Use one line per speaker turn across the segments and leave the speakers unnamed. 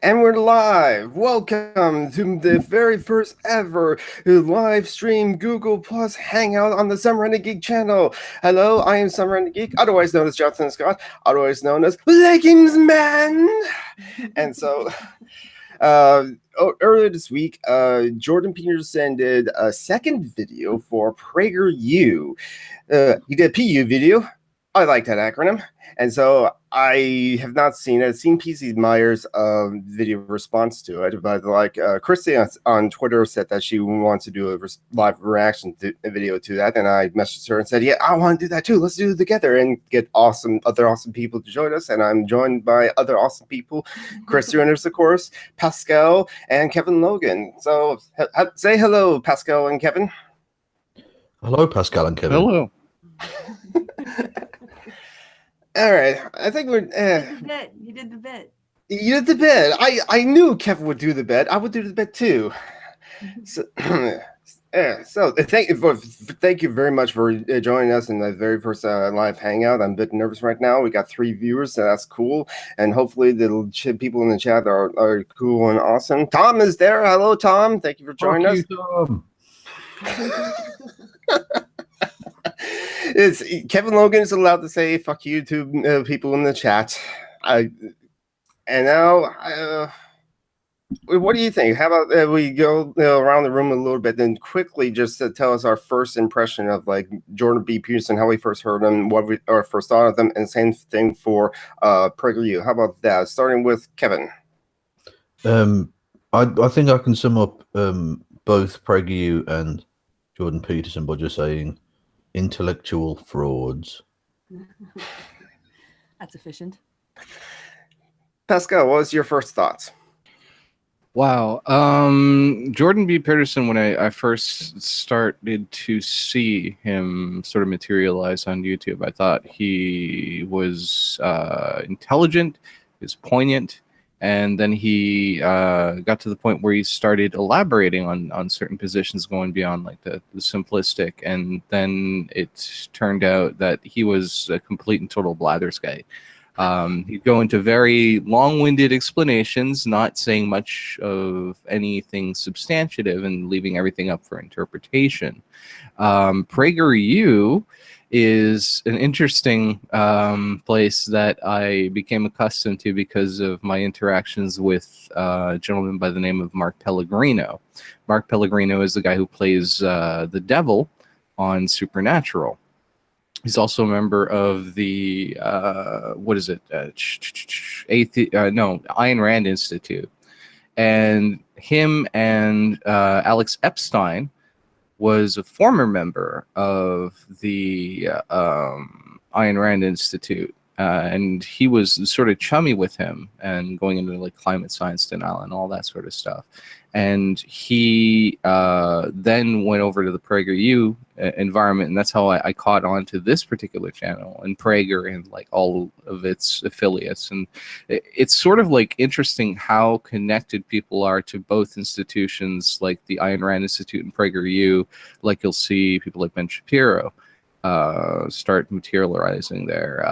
And we're live. Welcome to the very first ever live stream Google Plus Hangout on the Summer and the Geek channel. Hello, I am Summer and the Geek, otherwise known as Jonathan Scott, otherwise known as Leggings Man. And so, earlier this week, Jordan Peterson did a second video for PragerU. He did a PU video. I like that acronym. And so I have not seen it. I've seen PC Meyer's video response to it, but like Christy on Twitter said that she wants to do a live reaction video to that, and I messaged her and said, "Yeah, I want to do that too. Let's do it together and get other awesome people to join us." And I'm joined by other awesome people, Christy Renners, of course, Pascal, and Kevin Logan. So say hello, Pascal and Kevin.
Hello, Pascal and Kevin.
Hello.
All right, I think we're.
You did the bit.
You did the bit. I knew Kevin would do the bit. I would do the bit too. So, thank you very much for joining us in the very first live hangout. I'm a bit nervous right now. We got 3 viewers, so that's cool. And hopefully the people in the chat are cool and awesome. Tom is there. Hello, Tom. Thank you for joining us.
Tom.
It's Kevin Logan is allowed to say "fuck you" to people in the chat. And now, what do you think? How about we go around the room a little bit, then quickly just tell us our first impression of like Jordan B. Peterson, how we first heard him, what our first thought of them, and same thing for PragerU. How about that? Starting with Kevin.
I think I can sum up both PragerU and Jordan Peterson by just saying intellectual frauds.
That's efficient.
Pascal, what was your first thoughts?
Wow. Jordan B. Peterson, when I first started to see him sort of materialize on YouTube, I thought he was intelligent, he was poignant, and then he got to the point where he started elaborating on certain positions going beyond like the simplistic, and then it turned out that he was a complete and total blatherskite. He'd go into very long-winded explanations, not saying much of anything substantive and leaving everything up for interpretation. PragerU is an interesting place that I became accustomed to because of my interactions with a gentleman by the name of Mark Pellegrino. Mark Pellegrino is the guy who plays the devil on Supernatural. He's also a member of the what is it? Ayn Rand Institute, and him and Alex Epstein was a former member of the Ayn Rand Institute, and he was sort of chummy with him and going into like climate science denial and all that sort of stuff. And he then went over to the PragerU environment, and that's how I caught on to this particular channel and Prager and like all of its affiliates. And it's sort of like interesting how connected people are to both institutions, like the Ayn Rand Institute and PragerU. Like you'll see people like Ben Shapiro start materializing there.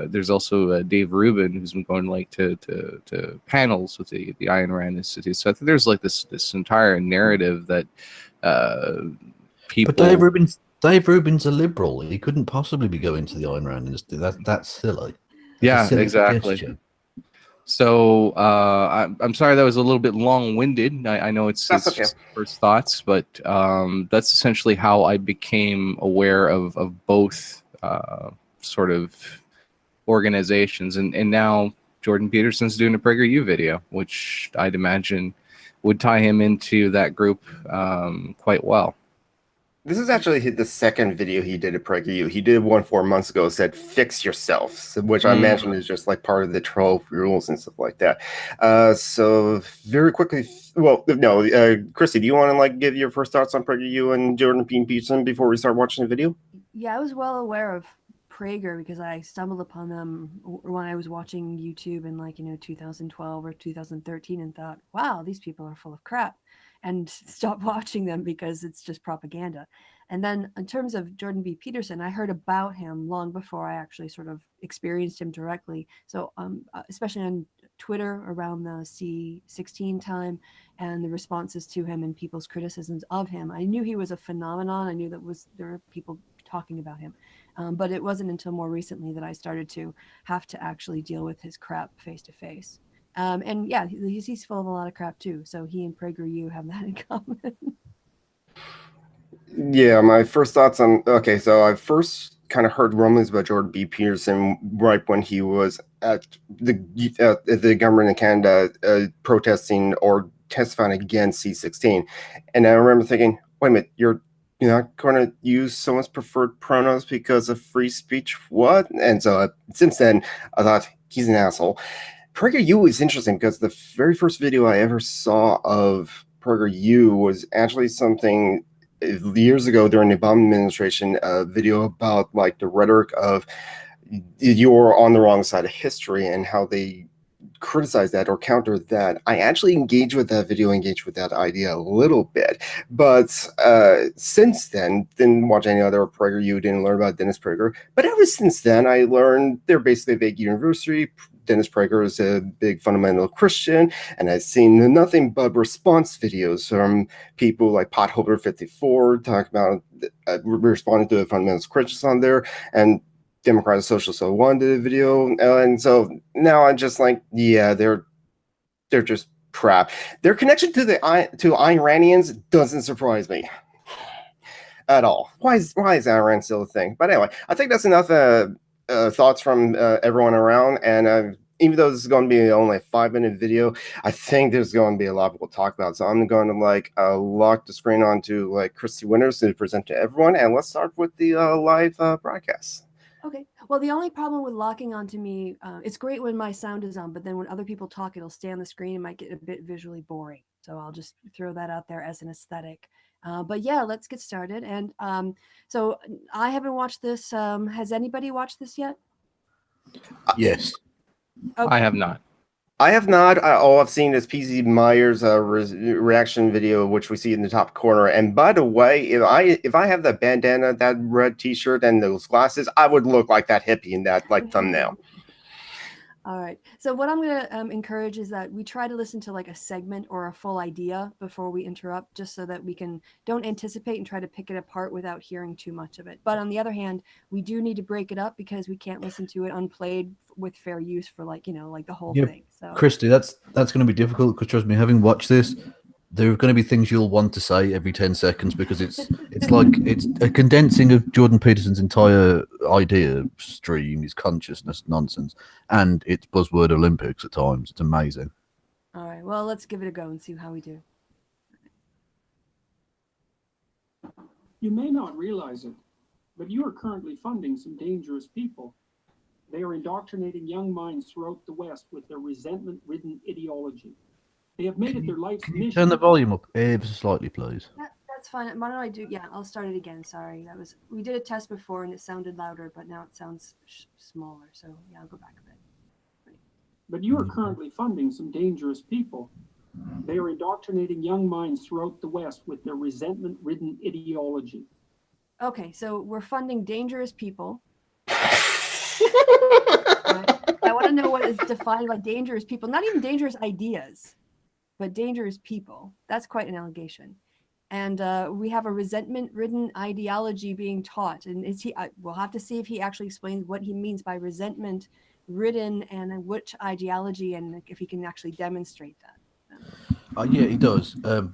There's also Dave Rubin, who's been going like to panels with the Ayn Rand Institute. So I think there's like this entire narrative that people.
But Dave Rubin's a liberal. He couldn't possibly be going to the Ayn Rand Institute. That's silly.
Yeah, exactly. Suggestion. So I'm sorry that was a little bit long-winded. I know it's okay. Just first thoughts, but that's essentially how I became aware of both sort of organizations. And now Jordan Peterson's doing a PragerU video, which I'd imagine would tie him into that group quite well.
This is actually the second video he did at PragerU. He did one 4 months ago, said "fix yourself," which I imagine is just like part of the 12 rules and stuff like that. So very quickly, well, no, Chrissy, do you want to like give your first thoughts on PragerU and Jordan Peterson before we start watching the video?
Yeah, I was well aware of Prager because I stumbled upon them when I was watching YouTube in 2012 or 2013 and thought, wow, these people are full of crap, and stopped watching them because it's just propaganda. And then in terms of Jordan B. Peterson, I heard about him long before I actually sort of experienced him directly. So especially on Twitter around the C16 time and the responses to him and people's criticisms of him. I knew he was a phenomenon. I knew there were people talking about him. But it wasn't until more recently that I started to have to actually deal with his crap face to face. And yeah, he's full of a lot of crap too. So he and PragerU have that in common.
Yeah, my first thoughts on so I first kind of heard rumblings about Jordan B. Peterson right when he was at the government in Canada protesting or testifying against C16, and I remember thinking, wait a minute, you're not going to use someone's preferred pronouns because of free speech? What? And so since then, I thought he's an asshole. PragerU is interesting because the very first video I ever saw of PragerU was actually something years ago during the Obama administration, a video about like the rhetoric of you're on the wrong side of history and how they criticize that or counter that. I actually engaged with that video, engaged with that idea a little bit, but since then, didn't watch any other PragerU, didn't learn about Dennis Prager. But ever since then, I learned they're basically a big university. Dennis Prager is a big fundamental Christian, and I've seen nothing but response videos from people like Potholder54 talking about responding to the fundamentalist Christians on there, and Democratic Socialist 01 did a video, and so now I'm just like, yeah, they're just crap. Their connection to Iranians doesn't surprise me at all. Why is Iran still a thing? But anyway, I think that's enough thoughts from everyone around, and even though this is going to be only a 5-minute video, I think there's going to be a lot of people talk about it. So I'm going to lock the screen onto Christy Winters to present to everyone, and let's start with the live broadcast.
Okay. Well, the only problem with locking onto me, it's great when my sound is on, but then when other people talk, it'll stay on the screen. It might get a bit visually boring. So I'll just throw that out there as an aesthetic. But yeah, let's get started. And so I haven't watched this. Has anybody watched this yet?
Yes.
Okay.
I have not.
I have not. All I've seen is PZ Myers' reaction video, which we see in the top corner. And by the way, if I have that bandana, that red T-shirt, and those glasses, I would look like that hippie in that thumbnail.
All right. So what I'm going to encourage is that we try to listen to a segment or a full idea before we interrupt, just so that we don't anticipate and try to pick it apart without hearing too much of it. But on the other hand, we do need to break it up because we can't listen to it unplayed with fair use for the whole thing. So
Christy, that's going to be difficult because trust me, having watched this, there are going to be things you'll want to say every 10 seconds because it's a condensing of Jordan Peterson's entire idea stream, his consciousness nonsense, and it's buzzword Olympics at times. It's amazing.
All right. Well, let's give it a go and see how we do.
You may not realize it, but you are currently funding some dangerous people. They are indoctrinating young minds throughout the West with their resentment-ridden ideology. They have made it their life's mission.
Turn the volume up ever so slightly, please.
That's fine. Why don't I do? Yeah, I'll start it again. Sorry, we did a test before and it sounded louder, but now it sounds smaller. So yeah, I'll go back a bit. Right.
But you are currently funding some dangerous people. They are indoctrinating young minds throughout the West with their resentment-ridden ideology.
Okay, so we're funding dangerous people. I want to know what is defined by dangerous people. Not even dangerous ideas, but dangerous people. That's quite an allegation. And we have a resentment-ridden ideology being taught. And we'll have to see if he actually explains what he means by resentment-ridden and which ideology, and if he can actually demonstrate that.
Yeah, he does. And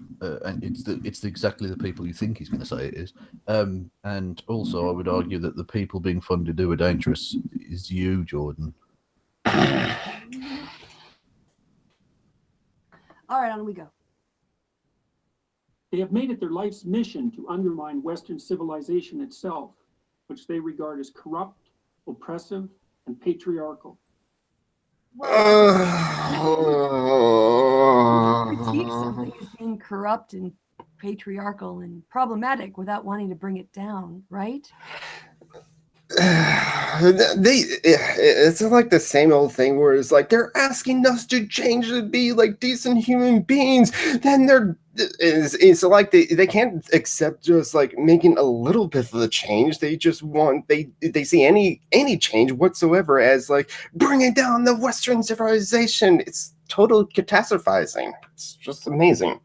it's exactly the people you think he's going to say it is. And also, I would argue that the people being funded who are dangerous is you, Jordan.
All right, on we go.
They have made it their life's mission to undermine Western civilization itself, which they regard as corrupt, oppressive, and patriarchal.
Critique something as being corrupt and patriarchal and problematic without wanting to bring it down, right?
it's like the same old thing where it's like they're asking us to change to be like decent human beings. Then it's like they can't accept just like making a little bit of the change. They just want they see any change whatsoever as like bringing down the Western civilization. It's total catastrophizing. It's just amazing.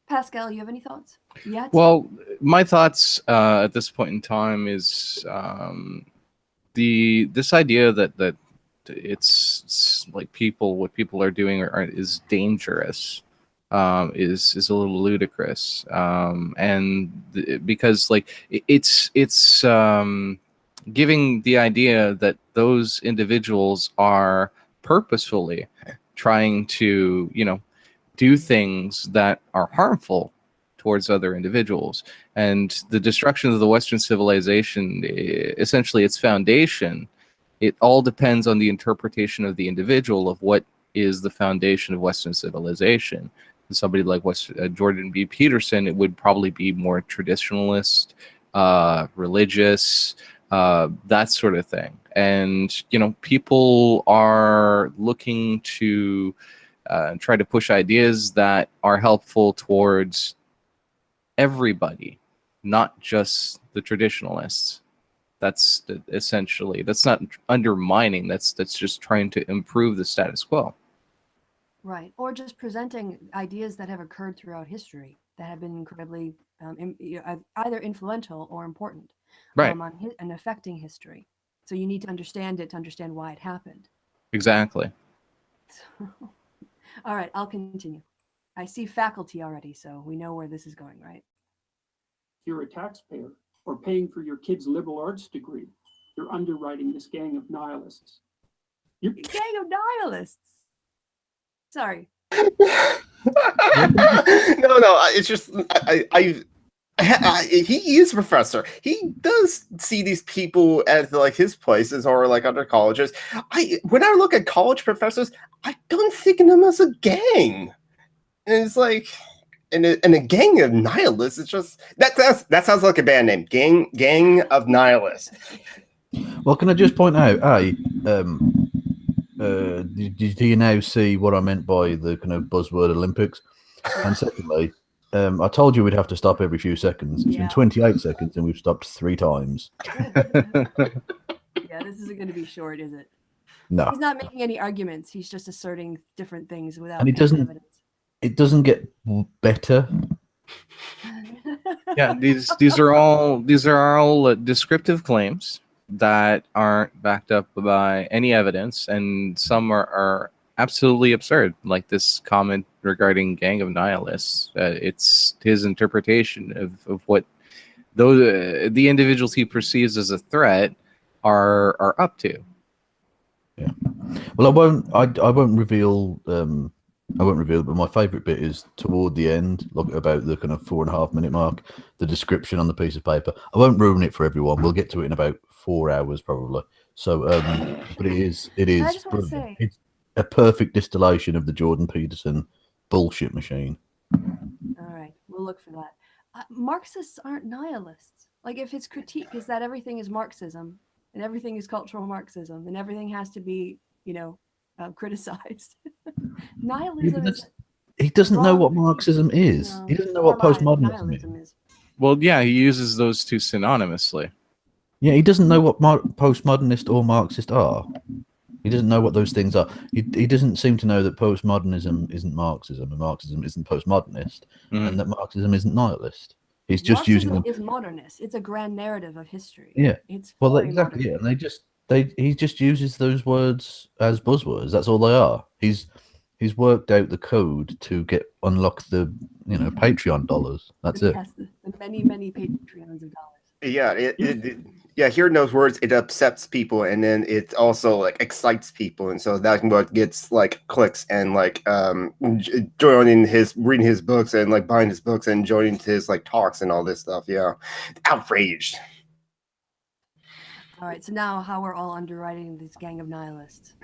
Pascal, you have any thoughts yet?
Well, my thoughts at this point in time is this idea that it's like what people are doing is dangerous, is a little ludicrous, because like it's giving the idea that those individuals are purposefully trying to do things that are harmful towards other individuals. And the destruction of the Western civilization, essentially its foundation, it all depends on the interpretation of the individual of what is the foundation of Western civilization. And somebody like Jordan B. Peterson, it would probably be more traditionalist, religious, that sort of thing. And people are looking to try to push ideas that are helpful towards everybody, not just the traditionalists. That's essentially, that's not undermining, that's just trying to improve the status quo.
Right. Or just presenting ideas that have occurred throughout history that have been incredibly either influential or important,
Right.
and affecting history. So you need to understand it to understand why it happened.
Exactly.
All right, I'll continue. I see faculty already, so we know where this is going, right?
If you're a taxpayer or paying for your kid's liberal arts degree, you're underwriting this gang of nihilists.
Gang of nihilists. Sorry.
No, it's just he is a professor. He does see these people at like his places or like other colleges. When I look at college professors, I don't think of them as a gang. And it's like, and a gang of nihilists. It's just that sounds like a band name. Gang of nihilists.
Well, can I just point out, do you now see what I meant by the kind of buzzword Olympics? And secondly, I told you we'd have to stop every few seconds. It's been 28 seconds and we've stopped 3 times.
Yeah, this isn't going to be short, is it?
No.
He's not making any arguments. He's just asserting different things without
and
evidence.
It doesn't get better.
Yeah, these are all descriptive claims that aren't backed up by any evidence, and some are absolutely absurd, like this comment regarding gang of nihilists. It's his interpretation of what those the individuals he perceives as a threat are up to.
Yeah. Well, I won't reveal. I won't reveal it, but my favourite bit is toward the end, look about the kind of 4.5 minute mark, the description on the piece of paper. I won't ruin it for everyone. We'll get to it in about 4 hours probably. So, but it is brilliant. It's a perfect distillation of the Jordan Peterson bullshit machine.
All right, we'll look for that. Marxists aren't nihilists. Like, if his critique is that everything is Marxism and everything is cultural Marxism and everything has to be, criticized. Nihilism is.
He doesn't know what Marxism is. No. He doesn't know what postmodernism is.
Well, yeah, he uses those two synonymously.
Yeah, he doesn't know what postmodernist or Marxist are. He doesn't know what those things are. He doesn't seem to know that postmodernism isn't Marxism and Marxism isn't postmodernist, and that Marxism isn't nihilist. He's just
Marxism is modernist. It's a grand narrative of history.
Yeah.
It's
exactly. Yeah, and he just uses those words as buzzwords. That's all they are. He's worked out the code to unlock the Patreon dollars. That's it.
The many Patreons of dollars.
Yeah, hearing those words, it upsets people, and then it also like excites people, and so that's what gets like clicks and like reading his books and like buying his books and joining his like talks and all this stuff. Yeah, outraged.
All right, so now how we're all underwriting this gang of nihilists.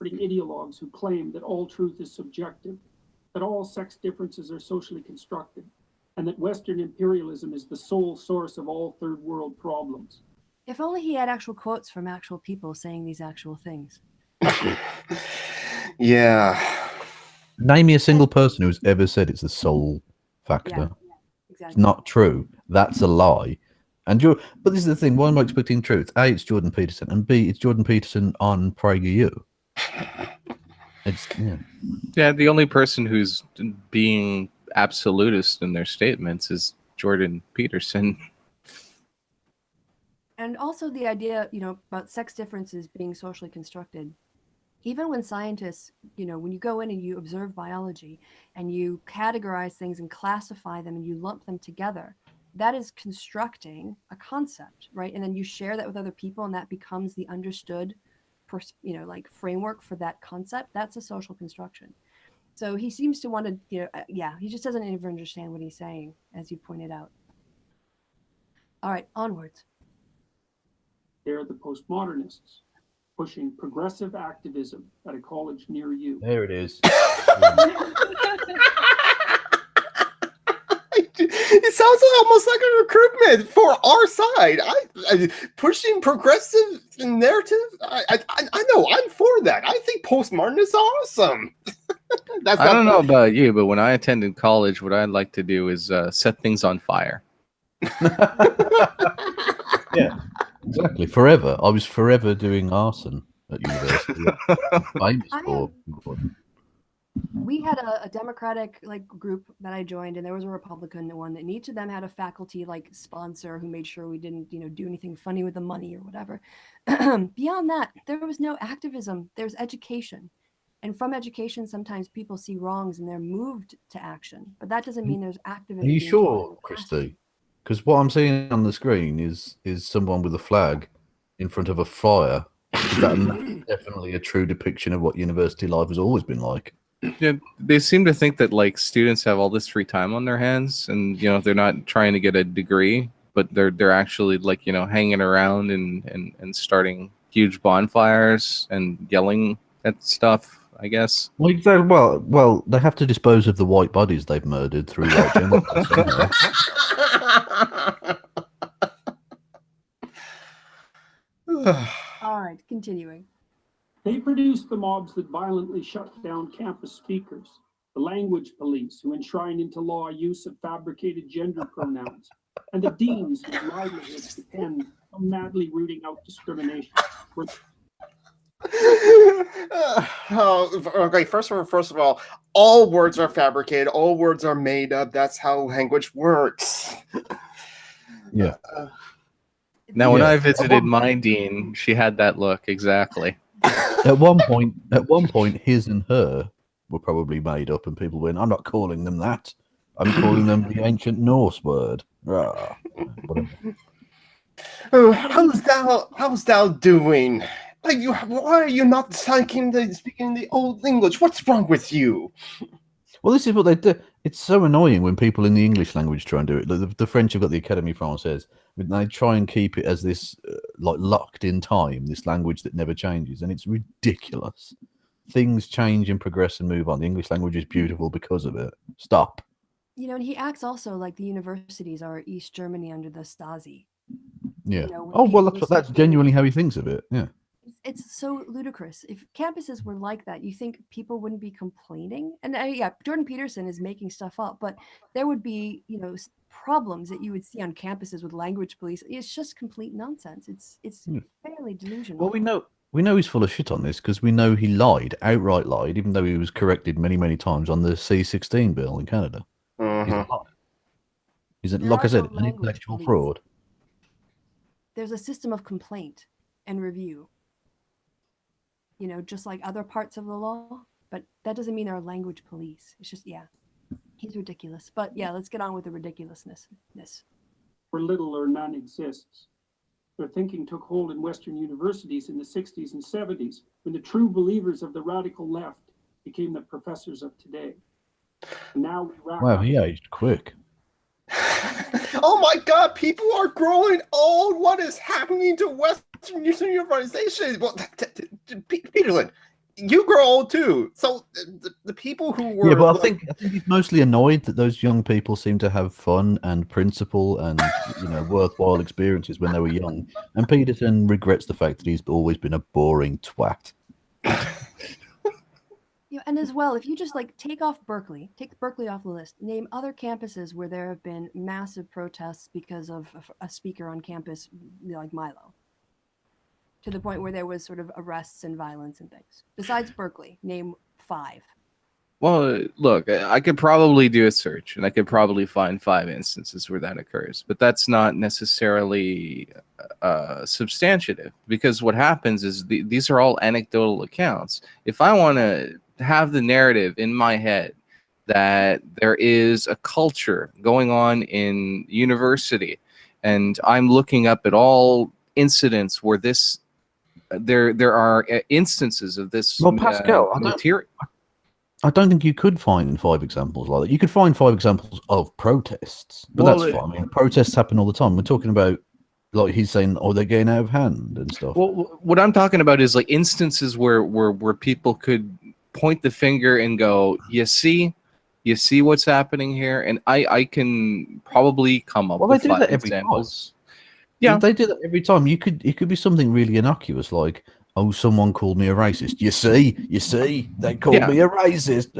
Ideologues who claim that all truth is subjective, that all sex differences are socially constructed, and that Western imperialism is the sole source of all third world problems.
If only he had actual quotes from actual people saying these actual things.
Yeah.
Name me a single person who's ever said it's the sole factor.
Yeah,
It's
exactly.
not true. That's a lie. And but this is the thing. Why am I expecting truth? A, it's Jordan Peterson, and B, it's Jordan Peterson on PragerU. It's
Yeah, the only person who's being absolutist in their statements is Jordan Peterson.
And also the idea, about sex differences being socially constructed. Even when scientists, when you go in and you observe biology and you categorize things and classify them and you lump them together, that is constructing a concept, right? And then you share that with other people and that becomes the understood, framework for that concept. That's a social construction. So he seems to want to, he just doesn't even understand what he's saying, as you pointed out. All right, onwards.
They're the postmodernists, pushing progressive activism at a college near you.
there it is.
It sounds almost like a recruitment for our side. I pushing progressive narrative. I know I'm for that. I think postmodern is awesome.
I don't know about you, but when I attended college, what I'd like to do is set things on fire.
Yeah, exactly. Forever. I was forever doing arson at university. Famous for.
We had a Democratic group that I joined, and there was a Republican one, and each of them had a faculty sponsor who made sure we didn't do anything funny with the money or whatever. Beyond that, there was no activism. There's education, and from education sometimes people see wrongs and they're moved to action, but that doesn't mean there's activism.
Are you sure, Christy? Because what I'm seeing on the screen is someone with a flag in front of a fire. That's definitely a true depiction of what university life has always been like.
Yeah, they seem to think that students have all this free time on their hands, and they're not trying to get a degree, but they're actually hanging around and starting huge bonfires and yelling at stuff, I guess.
Well, exactly. Well, they have to dispose of the white bodies they've murdered through white genocide.
All right, continuing.
They produce the mobs that violently shut down campus speakers, the language police who enshrine into law use of fabricated gender pronouns, and the deans whose livelihoods depend on madly rooting out discrimination.
Okay, first of all words are fabricated, all words are made up. That's how language works.
Yeah.
Now, when I visited my dean, she had that look exactly.
At one point, his and her were probably made up, and people went, "I'm not calling them that. I'm calling them the ancient Norse word." Whatever.
Oh, how's thou doing? Why are you not speaking the old English? What's wrong with you?
Well, this is what they do. It's so annoying when people in the English language try and do it. The French have got the Académie Française. They try and keep it as this locked in time, this language that never changes, and it's ridiculous. Things change and progress and move on. The English language is beautiful because of it. Stop.
And he acts also like the universities are East Germany under the Stasi.
Yeah. That's genuinely how he thinks of it. Yeah.
It's so ludicrous. If campuses were like that, you think people wouldn't be complaining? And Jordan Peterson is making stuff up, but there would be, problems that you would see on campuses with language police. It's just complete nonsense. It's fairly delusional.
Well, we know he's full of shit on this because we know he outright lied, even though he was corrected many, many times on the C-16 bill in Canada. He's like I said, an intellectual fraud.
There's a system of complaint and review. Just like other parts of the law, but that doesn't mean they're a language police. It's just, he's ridiculous. But let's get on with the ridiculousness.
Where little or none exists. Their thinking took hold in Western universities in the 60s and 70s, when the true believers of the radical left became the professors of today. And now we wrap
Wow,
up.
he aged quick.
Oh my God, people are growing old. What is happening to Western universities? Well, Peterson, you grow old too. So the people who were
Yeah, but I think he's mostly annoyed that those young people seem to have fun and principle and worthwhile experiences when they were young. And Peterson regrets the fact that he's always been a boring twat.
Yeah, and as well, if you just like take Berkeley off the list, name other campuses where there have been massive protests because of a speaker on campus like Milo, to the point where there was sort of arrests and violence and things. Besides Berkeley, name 5.
Well, look, I could probably do a search and I could probably find 5 instances where that occurs, but that's not necessarily substantive, because what happens is these are all anecdotal accounts. If I want to have the narrative in my head that there is a culture going on in university, and I'm looking up at all incidents where there are instances of this
Well, Pascal,
material.
I don't think you could find 5 examples like that. You could find 5 examples of protests, but
Well,
that's fine. I mean, protests happen all the time. We're talking about, like he's saying, they're getting out of hand and stuff.
Well, what I'm talking about is like instances where people could point the finger and go, you see what's happening here, and I can probably come up with 5 examples. Yeah,
they do that every time. It could be something really innocuous, like, oh, someone called me a racist. You see, they called me a racist.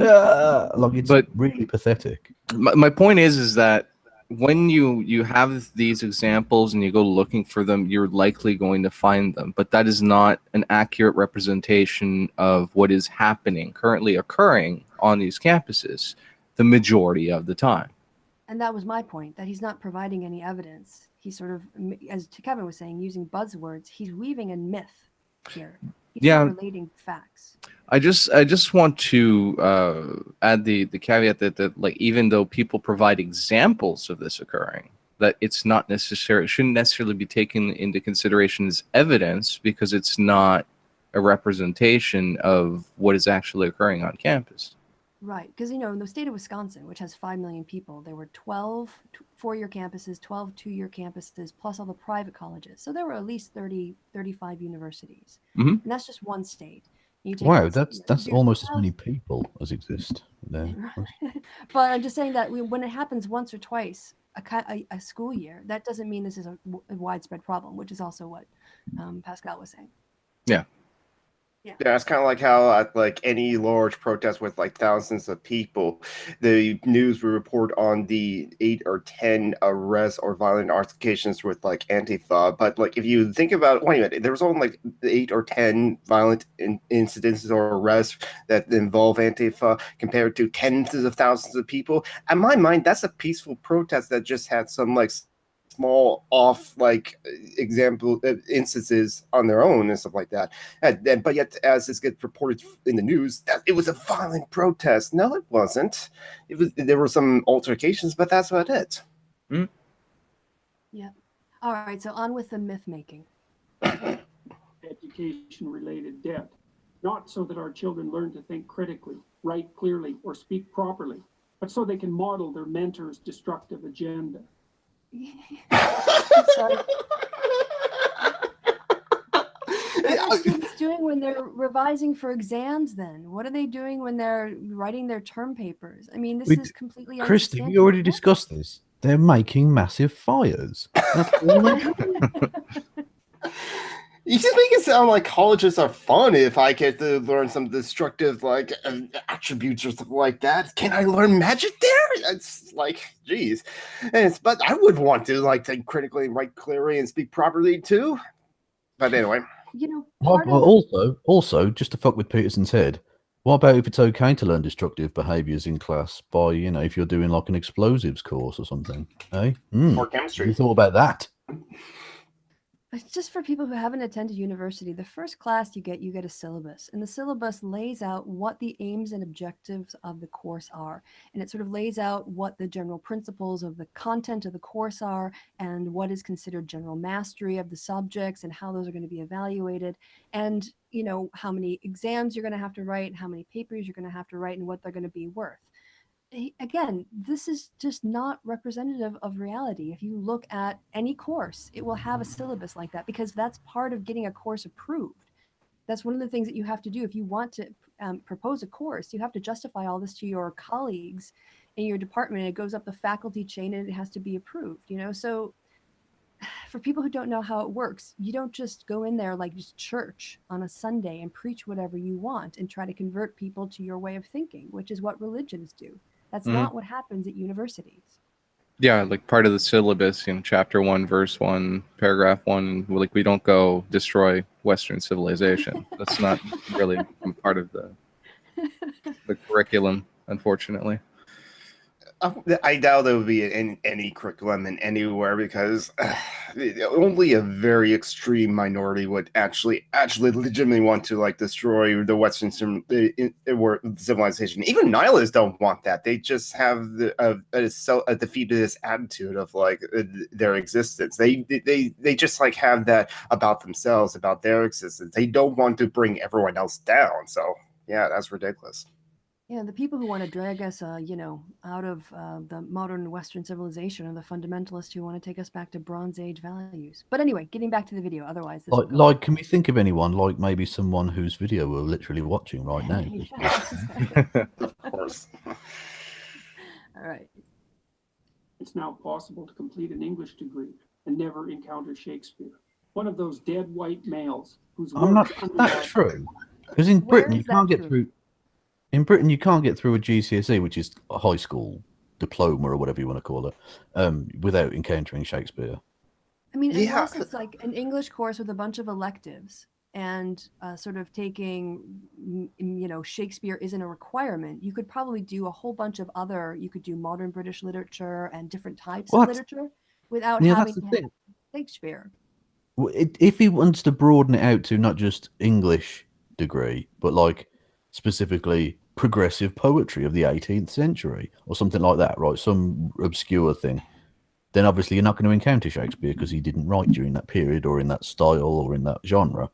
Like, it's really pathetic.
My point is that when you have these examples and you go looking for them, you're likely going to find them, but that is not an accurate representation of what is currently occurring on these campuses the majority of the time.
And that was my point, that he's not providing any evidence. He's sort of, as Kevin was saying, using buzzwords. He's weaving a myth here. He's not relating facts.
I just want to add the caveat that like, even though people provide examples of this occurring, that it shouldn't necessarily be taken into consideration as evidence, because it's not a representation of what is actually occurring on campus.
Right, because in the state of Wisconsin, which has 5 million people, there were 12 4-year campuses, 12 2-year campuses, plus all the private colleges. So there were at least 30, 35 universities.
Mm-hmm.
And that's just one state.
Wow, that's almost as many people as exist there.
But I'm just saying that when it happens once or twice a school year, that doesn't mean this is a widespread problem, which is also what Pascal was saying.
Yeah.
Yeah, it's kind of like how at like any large protest with like thousands of people, the news will report on the 8 or 10 arrests or violent altercations with like Antifa. But like if you think about, wait a minute, there was only like 8 or 10 violent incidences or arrests that involve Antifa compared to tens of thousands of people. In my mind, that's a peaceful protest that just had some like small off like example instances on their own and stuff like that, but yet as this gets reported in the news that it was a violent protest. No, it wasn't. There were some altercations, but that's about it.
Yeah. All right, so on with the myth making.
Education related debt, not so that our children learn to think critically, write clearly, or speak properly, but so they can model their mentor's destructive agenda.
Sorry. What are students doing when they're revising for exams then? What are they doing when they're writing their term papers? I mean, this is completely
Christy, we already discussed this. They're making massive fires.
You just make it sound like colleges are fun if I get to learn some destructive like attributes or something like that. Can I learn magic there? It's like, geez. But I would want to like think critically and write clearly and speak properly too. But anyway.
Also, just to fuck with Peterson's head, what about if it's okay to learn destructive behaviors in class by, if you're doing like an explosives course or something? Eh?
Or chemistry.
You thought about that?
It's just for people who haven't attended university. The first class you get a syllabus, and the syllabus lays out what the aims and objectives of the course are. And it sort of lays out what the general principles of the content of the course are, and what is considered general mastery of the subjects, and how those are going to be evaluated, and how many exams you're going to have to write, how many papers you're going to have to write, and what they're going to be worth. Again, this is just not representative of reality. If you look at any course, it will have a syllabus like that, because that's part of getting a course approved. That's one of the things that you have to do if you want to propose a course. You have to justify all this to your colleagues in your department. It goes up the faculty chain and it has to be approved, you know? So for people who don't know how it works, you don't just go in there like just church on a Sunday and preach whatever you want and try to convert people to your way of thinking, which is what religions do. That's not what happens at universities.
Yeah, like part of the syllabus, chapter 1, verse 1, paragraph 1, like we don't go destroy Western civilization. That's not really part of the curriculum, unfortunately.
I doubt there would be in any curriculum in anywhere, because only a very extreme minority would actually legitimately want to like destroy the Western civilization. Even nihilists don't want that. They just have a defeatist attitude of like their existence. They just like have that about themselves, about their existence. They don't want to bring everyone else down. So yeah, that's ridiculous.
Yeah, the people who want to drag us, out of the modern Western civilization are the fundamentalists who want to take us back to Bronze Age values. But anyway, getting back to the video. Otherwise, this
like, can we think of anyone, like maybe someone whose video we're literally watching right now?
Of course.
All right.
It's now possible to complete an English degree and never encounter Shakespeare. One of those dead white males whose works
That's true. Because in Britain, you can't get through. In Britain, you can't get through a GCSE, which is a high school diploma or whatever you want to call it, without encountering Shakespeare.
I mean, unless it's like an English course with a bunch of electives and sort of taking, Shakespeare isn't a requirement. You could probably do a whole bunch of other, you could do modern British literature and different types of literature without having to have Shakespeare.
Well, if he wants to broaden it out to not just English degree, but like specifically progressive poetry of the 18th century or something like that, right? Some obscure thing. Then obviously you're not going to encounter Shakespeare because he didn't write during that period or in that style or in that genre.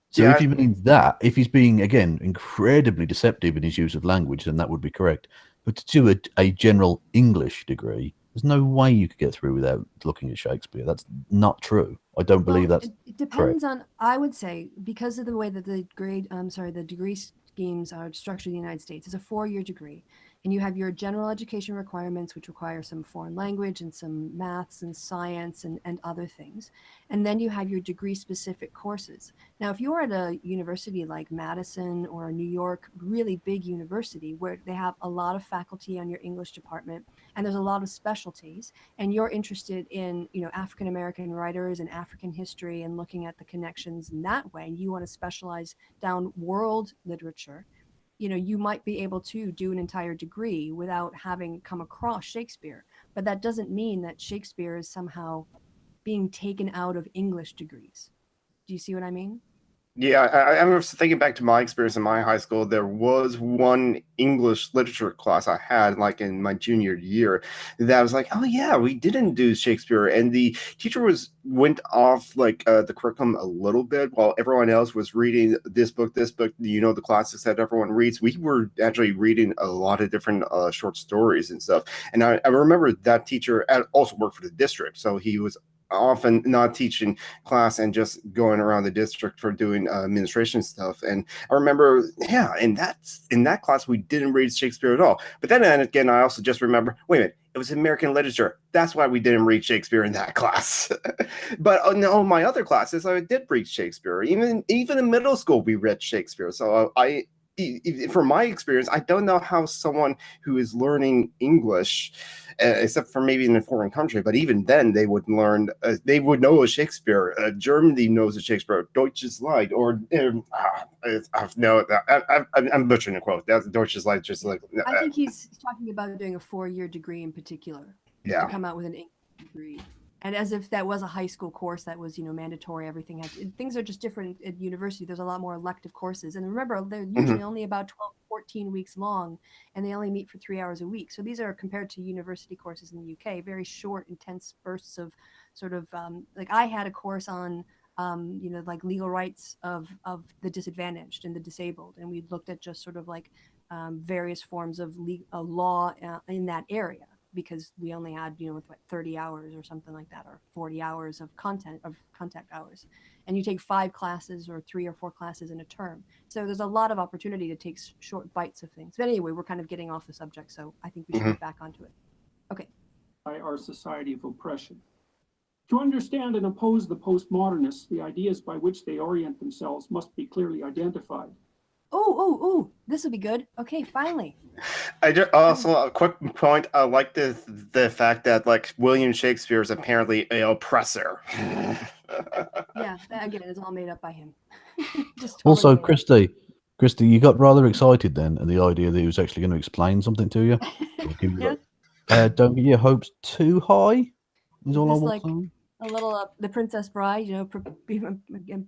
So if he means that, if he's being, again, incredibly deceptive in his use of language, then that would be correct. But to do a general English degree, there's no way you could get through without looking at Shakespeare. That's not true. I don't believe that's
it depends on, I would say, because of the way that the degree schemes are structured in the United States. It's a 4-year degree, and you have your general education requirements, which require some foreign language and some maths and science and other things. And then you have your degree-specific courses. Now, if you're at a university like Madison or New York, really big university, where they have a lot of faculty on your English department, and there's a lot of specialties, and you're interested in, African-American writers and African history and looking at the connections in that way, and you want to specialize down world literature, you might be able to do an entire degree without having come across Shakespeare. But that doesn't mean that Shakespeare is somehow being taken out of English degrees. Do you see what I mean?
Yeah, I remember thinking back to my experience in my high school. There was one English literature class I had, like in my junior year, that I was like, oh yeah, we didn't do Shakespeare, and the teacher went off like the curriculum a little bit while everyone else was reading this book, the classics that everyone reads. We were actually reading a lot of different short stories and stuff. And I remember that teacher also worked for the district, so he was often not teaching class and just going around the district for doing administration stuff. And I remember, in that class we didn't read Shakespeare at all. But then again, I also just remember, wait a minute, it was American literature. That's why we didn't read Shakespeare in that class. But in all my other classes, I did read Shakespeare. Even in middle school, we read Shakespeare. So from my experience, I don't know how someone who is learning English, except for maybe in a foreign country, but even then they would learn, they would know a Shakespeare. Germany knows a Shakespeare. Deutsches Leid, or I'm butchering the quote. That's Deutsches Leid. Just like
I think he's talking about doing a 4-year degree in particular.
Yeah.
To come out with an English degree. And as if that was a high school course that was, mandatory, everything things are just different at university. There's a lot more elective courses. And remember, they're usually only about 12, 14 weeks long, and they only meet for 3 hours a week. So these are, compared to university courses in the UK, very short, intense bursts of sort of, like I had a course on, like legal rights of the disadvantaged and the disabled. And we looked at just sort of like various forms of law in that area. because we only had, you know, what, 30 hours or something like that, or 40 hours of contact hours. And you take 5 classes or 3 or 4 classes in a term. So there's a lot of opportunity to take short bites of things. But anyway, we're kind of getting off the subject, so I think we should get back onto it. Okay.
By our society of oppression. To understand and oppose the postmodernists, the ideas by which they orient themselves must be clearly identified.
Oh, this will be good. Okay, finally.
I just also a quick point. I like the fact that like William Shakespeare is apparently an oppressor.
Yeah, that again is all made up by him. Just totally
Also,
made up.
Christy, you got rather excited then at the idea that he was actually going to explain something to you.
Yeah.
Don't get your hopes too high. Is all I
Just
want
like
to say.
a little The Princess Bride, you know,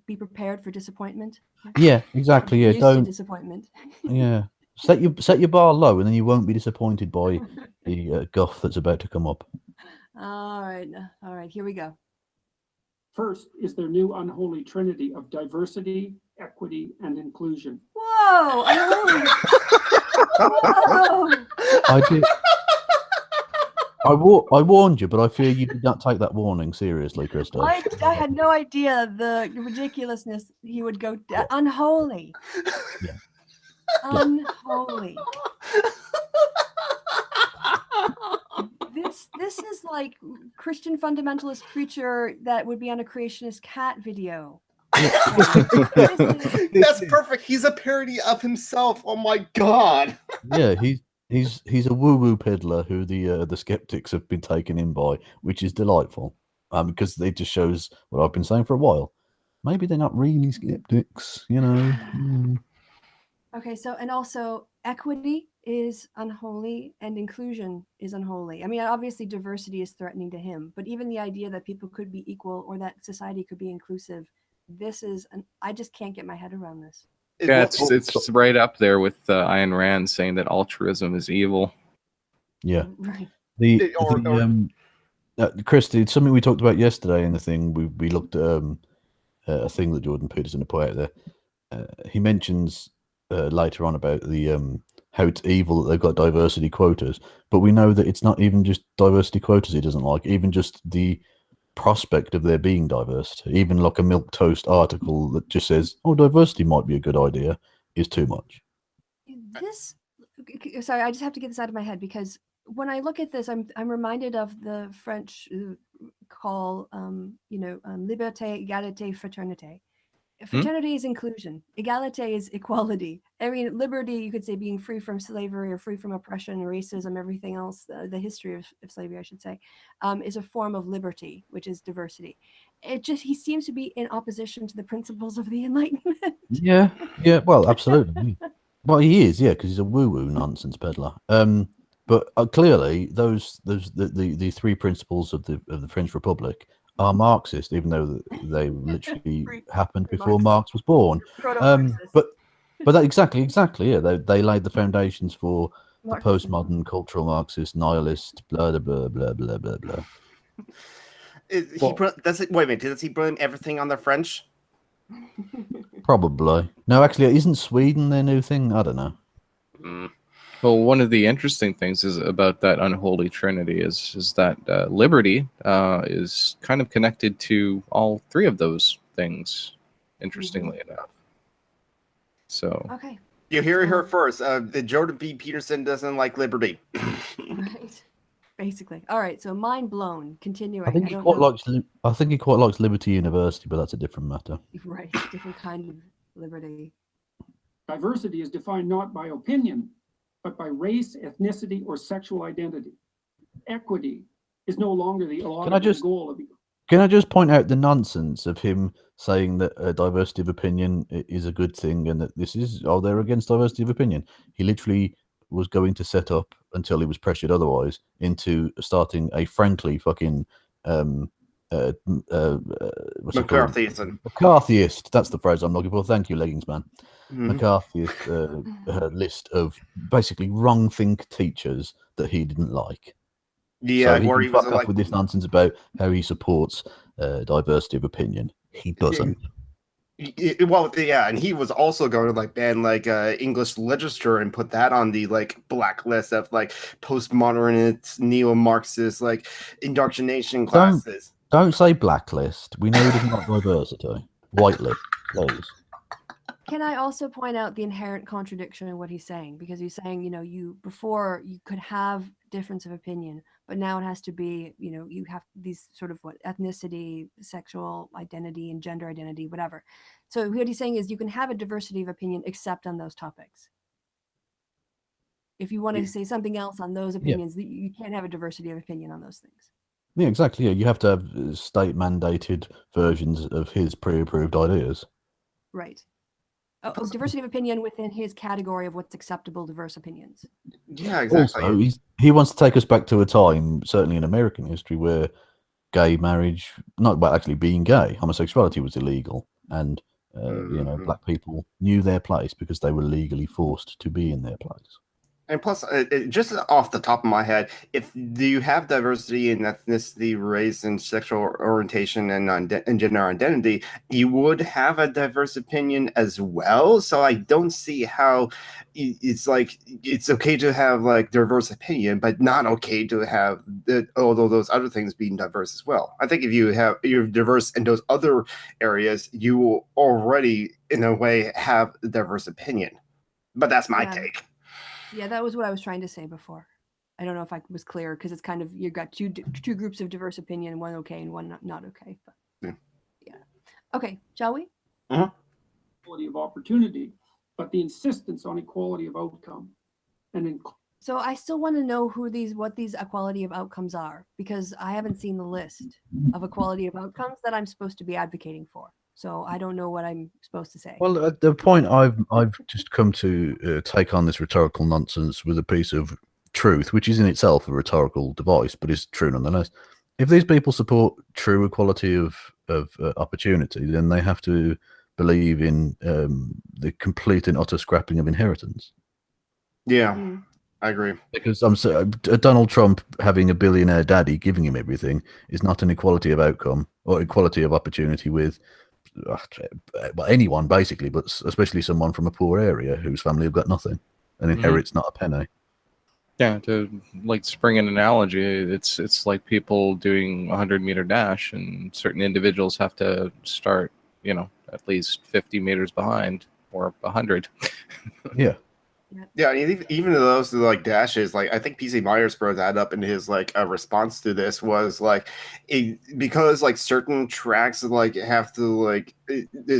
be prepared for disappointment.
Yeah, exactly. Yeah,
Used to
don't.
disappointment.
Yeah, set your bar low, and then you won't be disappointed by the guff that's about to come up.
All right, here we go.
First is their new unholy trinity of diversity, equity, and inclusion.
Whoa! Whoa!
I did. I warned you, but I fear you did not take that warning seriously, Krista.
I had no idea the ridiculousness he would go unholy.
Yeah.
Unholy. This is like Christian fundamentalist preacher that would be on a creationist cat video.
That's perfect. He's a parody of himself. Oh my god.
Yeah, he's a woo-woo peddler who the skeptics have been taken in by, which is delightful. Because it just shows what I've been saying for a while. Maybe they're not really skeptics, you know.
Okay, so and also equity is unholy and inclusion is unholy. I mean, obviously diversity is threatening to him, but even the idea that people could be equal or that society could be inclusive, I just can't get my head around this.
Yeah, it's right up there with Ayn Rand saying that altruism is evil.
Yeah.
Right.
Christy, it's something we talked about yesterday in the thing. We looked at a thing that Jordan Peterson put out there. He mentions later on about the how it's evil that they've got diversity quotas, but we know that it's not even just diversity quotas he doesn't like, even just the prospect of there being diversity, even like a milk toast article that just says, oh, diversity might be a good idea, is too much.
Sorry, I just have to get this out of my head, because when I look at this, I'm reminded of the French call, liberté, égalité, fraternité. Fraternity is inclusion. Egalite is equality. I mean, liberty, you could say, being free from slavery or free from oppression, racism, everything else, the history of slavery, I should say, is a form of liberty, which is diversity. He seems to be in opposition to the principles of the Enlightenment.
Yeah, well, absolutely. Well, he is, yeah, because he's a woo-woo nonsense peddler. But clearly, the 3 principles of the French Republic are Marxist, even though they literally happened before Marx was born. But that exactly, yeah. They laid the foundations for the postmodern cultural Marxist, nihilist, blah blah blah blah blah blah.
Does he blame everything on the French?
Probably. No, actually, isn't Sweden their new thing? I don't know.
Well, one of the interesting things is about that unholy trinity is that liberty is kind of connected to all 3 of those things, interestingly enough. So
okay,
you hear it here first. Jordan B. Peterson doesn't like liberty.
Right. Basically. All right, so mind blown. Continuing.
I think he quite likes Liberty University, but that's a different matter.
Right, different kind of liberty.
Diversity is defined not by opinion, but by race, ethnicity, or sexual identity. Equity is no longer the laudable goal of.
Can I just point out the nonsense of him saying that diversity of opinion is a good thing and that they're against diversity of opinion? He literally was going to set up, until he was pressured otherwise, into starting a frankly fucking McCarthyist. That's the phrase I'm looking for. Thank you, leggings man. McCarthyist list of basically wrong think teachers that he didn't like.
Yeah,
so he can fuck off with this nonsense about how he supports diversity of opinion. He doesn't.
Well, yeah, and he was also going to like ban like English literature and put that on the like blacklist of like postmodernist, neo-Marxist like indoctrination classes.
Don't say blacklist. We know he doesn't like diversity. Whitelist, please.
Can I also point out the inherent contradiction in what he's saying? Because he's saying, before you could have difference of opinion, but now it has to be, you have these sort of ethnicity, sexual identity, and gender identity, whatever. So what he's saying is you can have a diversity of opinion except on those topics. If you want to say something else on those opinions, you can't have a diversity of opinion on those things.
Yeah, exactly. Yeah, you have to have state-mandated versions of his pre-approved ideas.
Right. Diversity of opinion within his category of what's acceptable diverse opinions.
Yeah, exactly.
Also, he wants to take us back to a time, certainly in American history, where gay marriage, actually being gay, homosexuality was illegal, and black people knew their place because they were legally forced to be in their place.
And plus, just off the top of my head, if you have diversity in ethnicity, race, and sexual orientation and gender identity, you would have a diverse opinion as well. So I don't see how it's okay to have like diverse opinion, but not okay to have although those other things being diverse as well. I think if you're diverse in those other areas, you will already in a way have a diverse opinion. But that's my take.
Yeah, that was what I was trying to say before. I don't know if I was clear because it's kind of you've got two groups of diverse opinion, one okay and one not okay. But yeah. Okay, shall we?
Equality of opportunity, but the insistence on equality of outcome.
So I still want to know what these equality of outcomes are, because I haven't seen the list of equality of outcomes that I'm supposed to be advocating for. So I don't know what I'm supposed to say.
Well, at the point I've just come to take on this rhetorical nonsense with a piece of truth, which is in itself a rhetorical device, but is true nonetheless. If these people support true equality of opportunity, then they have to believe in the complete and utter scrapping of inheritance.
Yeah, I agree.
Because Donald Trump having a billionaire daddy giving him everything is not an equality of outcome or equality of opportunity with anyone basically, but especially someone from a poor area whose family have got nothing and inherits not a penny.
Yeah, to like spring an analogy, it's like people doing a 100-meter dash, and certain individuals have to start, at least 50 meters behind or 100.
Yeah.
Yeah, even those like dashes, like I think PC Myers brought that up in his like response to this was like because like certain tracks like have to like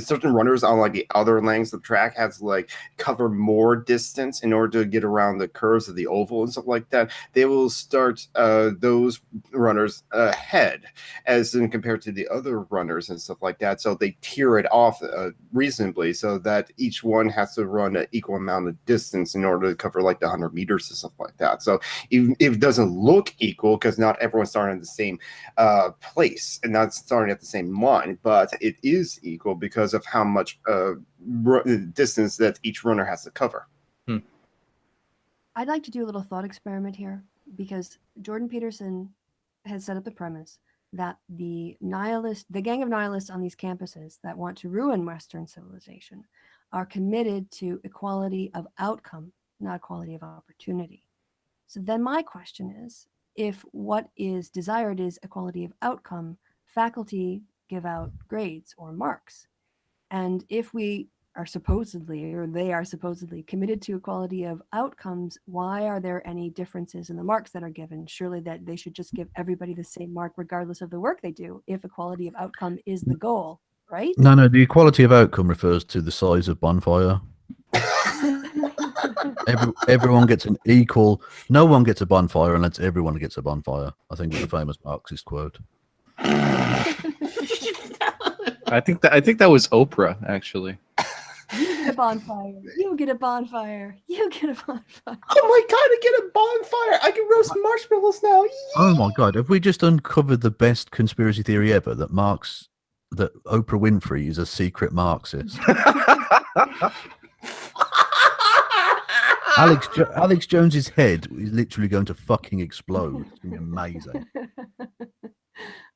certain runners on like the other lengths of the track has to like cover more distance in order to get around the curves of the oval and stuff like that. They will start those runners ahead as in compared to the other runners and stuff like that. So they tier it off reasonably so that each one has to run an equal amount of distance in order to cover like the 100 meters and stuff like that. So if it doesn't look equal because not everyone's starting at the same place and not starting at the same line, but it is equal because of how much distance that each runner has to cover.
I'd like to do a little thought experiment here, because Jordan Peterson has set up the premise that the gang of nihilists on these campuses that want to ruin Western civilization are committed to equality of outcome, not equality of opportunity. So then my question is, if what is desired is equality of outcome, faculty give out grades or marks. And if we are they are supposedly committed to equality of outcomes, why are there any differences in the marks that are given? Surely that they should just give everybody the same mark regardless of the work they do, if equality of outcome is the goal, right?
No, the equality of outcome refers to the size of bonfire. Everyone gets an equal. No one gets a bonfire unless everyone gets a bonfire. I think it's a famous Marxist quote.
I think that was Oprah, actually.
You get a bonfire. You get a bonfire. You get a bonfire.
Oh my god, I get a bonfire. I can roast marshmallows now. Yee!
Oh my god, have we just uncovered the best conspiracy theory ever, that Oprah Winfrey is a secret Marxist? Alex Jones's head is literally going to fucking explode. It's going to be amazing.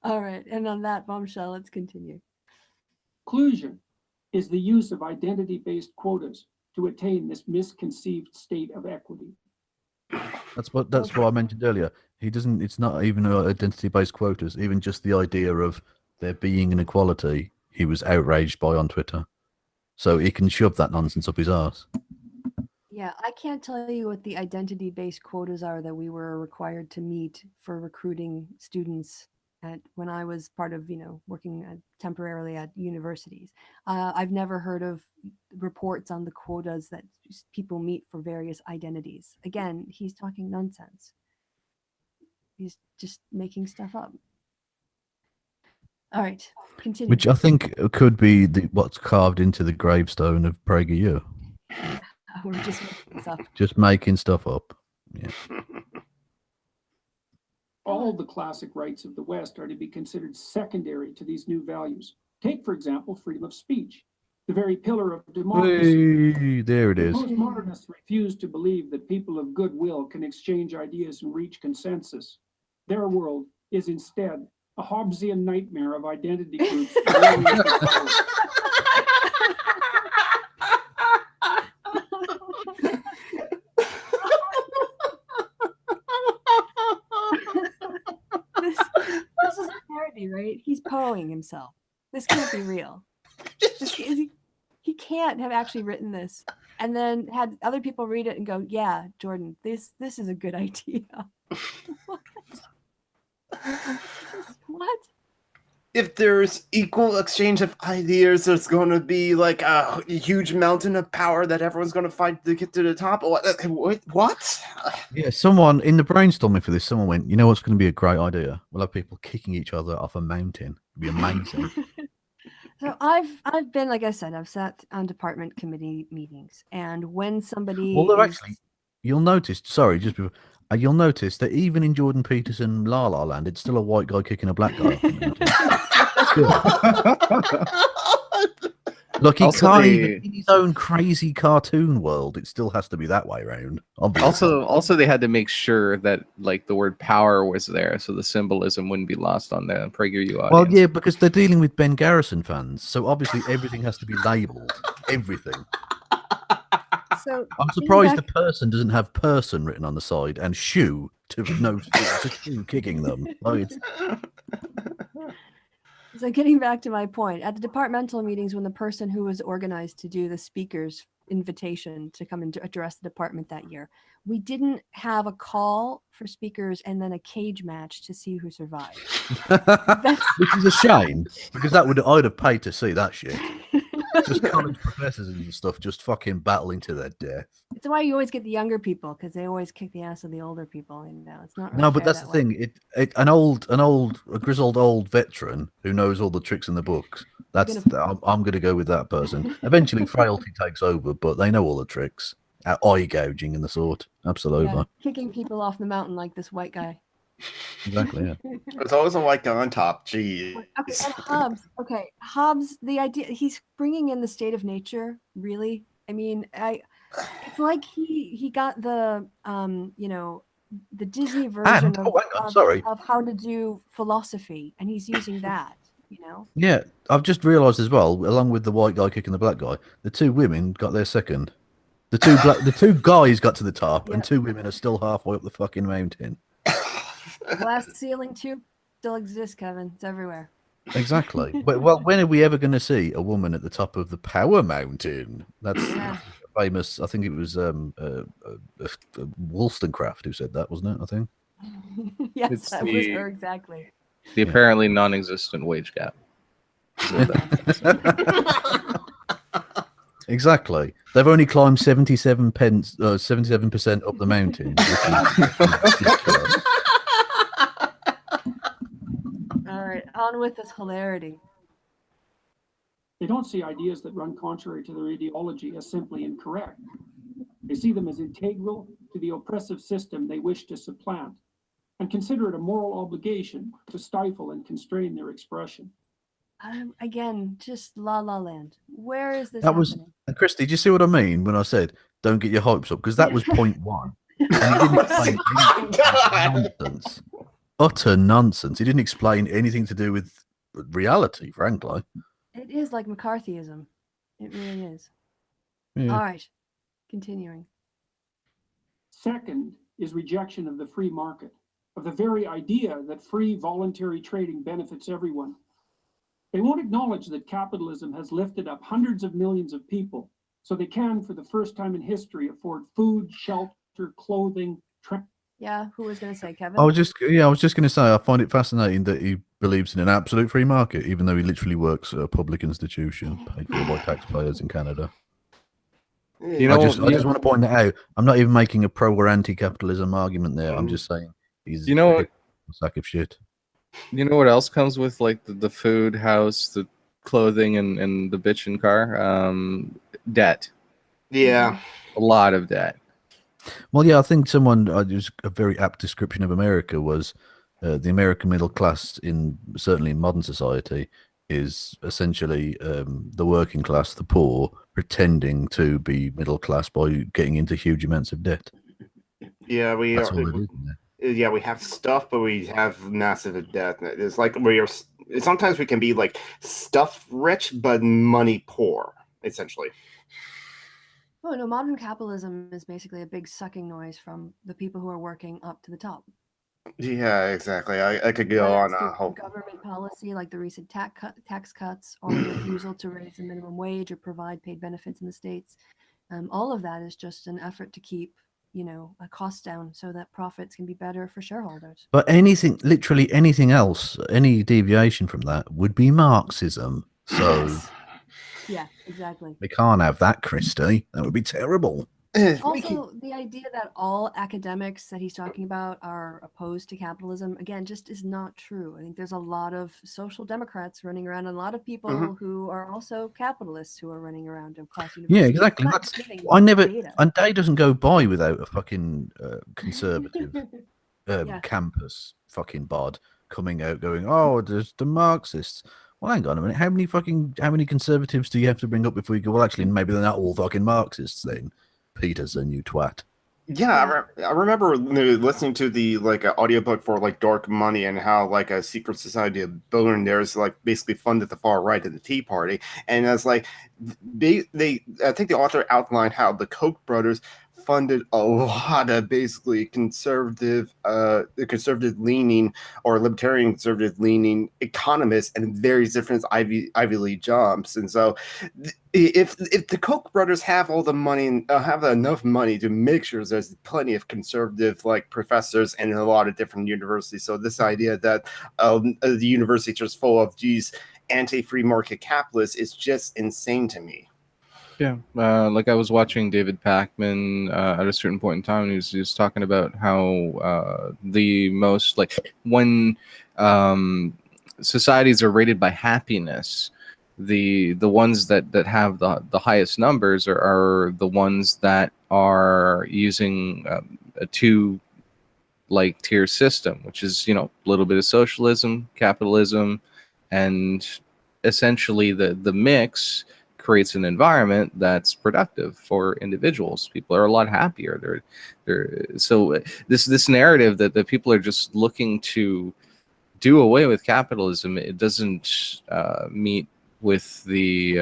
All right, and on that bombshell, let's continue.
Conclusion. is the use of identity-based quotas to attain this misconceived state of equity.
That's what I mentioned earlier. He doesn't. It's not even identity-based quotas. Even just the idea of there being an equality, he was outraged by on Twitter. So he can shove that nonsense up his arse.
Yeah, I can't tell you what the identity-based quotas are that we were required to meet for recruiting students when I was part of, working temporarily at universities. I've never heard of reports on the quotas that people meet for various identities. Again, he's talking nonsense. He's just making stuff up. All right, continue.
Which I think could be what's carved into the gravestone of PragerU.
We're just making stuff.
Just making stuff up. Yeah.
All the classic rights of the West are to be considered secondary to these new values. Take, for example, freedom of speech, the very pillar of democracy.
Hey, there it is.
Postmodernists refuse to believe that people of goodwill can exchange ideas and reach consensus. Their world is instead a Hobbesian nightmare of identity groups.
This is a parody, right? He's poeing himself. This can't be real. He can't have actually written this and then had other people read it and go, "Yeah, Jordan, this is a good idea." What? What?
If there's equal exchange of ideas, there's going to be like a huge mountain of power that everyone's going to fight to get to the top. What?
Yeah, someone in the brainstorming for this, someone went, you know what's going to be a great idea? We'll have people kicking each other off a mountain. It'd be amazing.
So I've been, like I said, I've sat on department committee meetings, and when somebody
actually, you'll notice. Sorry, just before, you'll notice that even in Jordan Peterson La La Land, it's still a white guy kicking a black guy off the mountain. Look, he can't even in his own crazy cartoon world. It still has to be that way around. Obviously.
Also, they had to make sure that like the word power was there, so the symbolism wouldn't be lost on the PragerU audience.
Well, yeah, because they're dealing with Ben Garrison fans, so obviously everything has to be labelled. Everything.
So
I'm surprised the person doesn't have person written on the side and shoe to know it's a shoe kicking them.
So getting back to my point, at the departmental meetings, when the person who was organized to do the speaker's invitation to come and address the department that year, we didn't have a call for speakers and then a cage match to see who survived.
Which is a shame, because I'd have paid to see that shit. Just college professors and stuff just fucking battling to their death.
It's why you always get the younger people, because they always kick the ass of the older people. And it's not. Really
no, but that's the thing. A grizzled old veteran who knows all the tricks in the books. I'm going to go with that person. Eventually, frailty takes over, but they know all the tricks. Eye gouging and the sort. Absolutely.
Yeah, kicking people off the mountain like this white guy.
Exactly. Yeah.
It's always a white guy on top. Jeez.
Okay, and Hobbes. Okay, Hobbes. The idea he's bringing in the state of nature. Really, I mean, it's like he got the the Disney version of how to do philosophy, and he's using that.
Yeah, I've just realised as well, along with the white guy kicking the black guy, the two women got their second. The two guys got to the top, and two women are still halfway up the fucking mountain.
Glass ceiling tube still exists, Kevin. It's everywhere.
Exactly. Well, when are we ever going to see a woman at the top of the Power Mountain? That's famous. I think it was Wollstonecraft who said that, wasn't it? I think.
Yes, that was her exactly.
The apparently non-existent wage gap.
Exactly. They've only climbed 77% up the mountain.
All right, on with this hilarity.
They don't see ideas that run contrary to their ideology as simply incorrect. They see them as integral to the oppressive system they wish to supplant, and consider it a moral obligation to stifle and constrain their expression.
Again, just La La Land. Where is this
happening? Christy, did you see what I mean when I said don't get your hopes up? Because that was point one. And he didn't explain nonsense. Utter nonsense. He didn't explain anything to do with reality, frankly.
It is like McCarthyism. It really is.
Yeah.
All right, continuing.
Second is rejection of the free market, of the very idea that free voluntary trading benefits everyone. They won't acknowledge that capitalism has lifted up hundreds of millions of people, so they can, for the first time in history, afford food, shelter, clothing,
Yeah, who was going to say, Kevin?
I was just going to say, I find it fascinating that he believes in an absolute free market, even though he literally works at a public institution paid for by taxpayers in Canada.
You
I
know,
just want to point that out. I'm not even making a pro or anti-capitalism argument there. I'm just saying he's a sack of shit.
You know what else comes with like the food, house, the clothing, and the bitchin' car? Debt.
Yeah.
A lot of debt.
Well, yeah, I think someone just a very apt description of America was the American middle class certainly in modern society is essentially the working class, the poor, pretending to be middle class by getting into huge amounts of debt.
Yeah, we
That's
are.
all it is, isn't it?
Yeah, we have stuff, but we have massive debt. It's like sometimes we can be like stuff rich, but money poor, essentially.
Oh no, modern capitalism is basically a big sucking noise from the people who are working up to the top.
Yeah, exactly. I could go
Whether
on
it's
a
through
whole.
government policy like the recent tax cuts or the refusal to raise the minimum wage or provide paid benefits in the States, all of that is just an effort to keep, a cost down so that profits can be better for shareholders.
But literally anything else, any deviation from that would be Marxism. So
Yes. Yeah, exactly.
we can't have that, Christy. That would be terrible.
Also, the idea that all academics that he's talking about are opposed to capitalism, again, just is not true. I think there's a lot of social democrats running around and a lot of people who are also capitalists who are running around across universities.
Yeah, exactly. And day doesn't go by without a fucking conservative campus fucking bod coming out going, oh, there's the Marxists. Well, hang on a minute. How many conservatives do you have to bring up before you go, well, actually, maybe they're not all fucking Marxists then? Peterson, you twat.
Yeah, I remember listening to the audiobook for Dark Money and how a secret society of billionaires basically funded the far right of the Tea Party, and it's like I think the author outlined how the Koch brothers funded a lot of basically conservative leaning or libertarian conservative leaning economists and various different Ivy League jobs. And so if the Koch brothers have all the money and have enough money to make sure there's plenty of conservative professors in a lot of different universities, so this idea that the university is just full of these anti-free market capitalists is just insane to me.
Yeah, I was watching David Pakman at a certain point in time, and he was talking about how the most when societies are rated by happiness, the ones that have the highest numbers are the ones that are using a two tier system, which is a little bit of socialism, capitalism, and essentially the mix creates an environment that's productive for individuals. People are a lot happier. So this narrative that people are just looking to do away with capitalism, it doesn't meet with the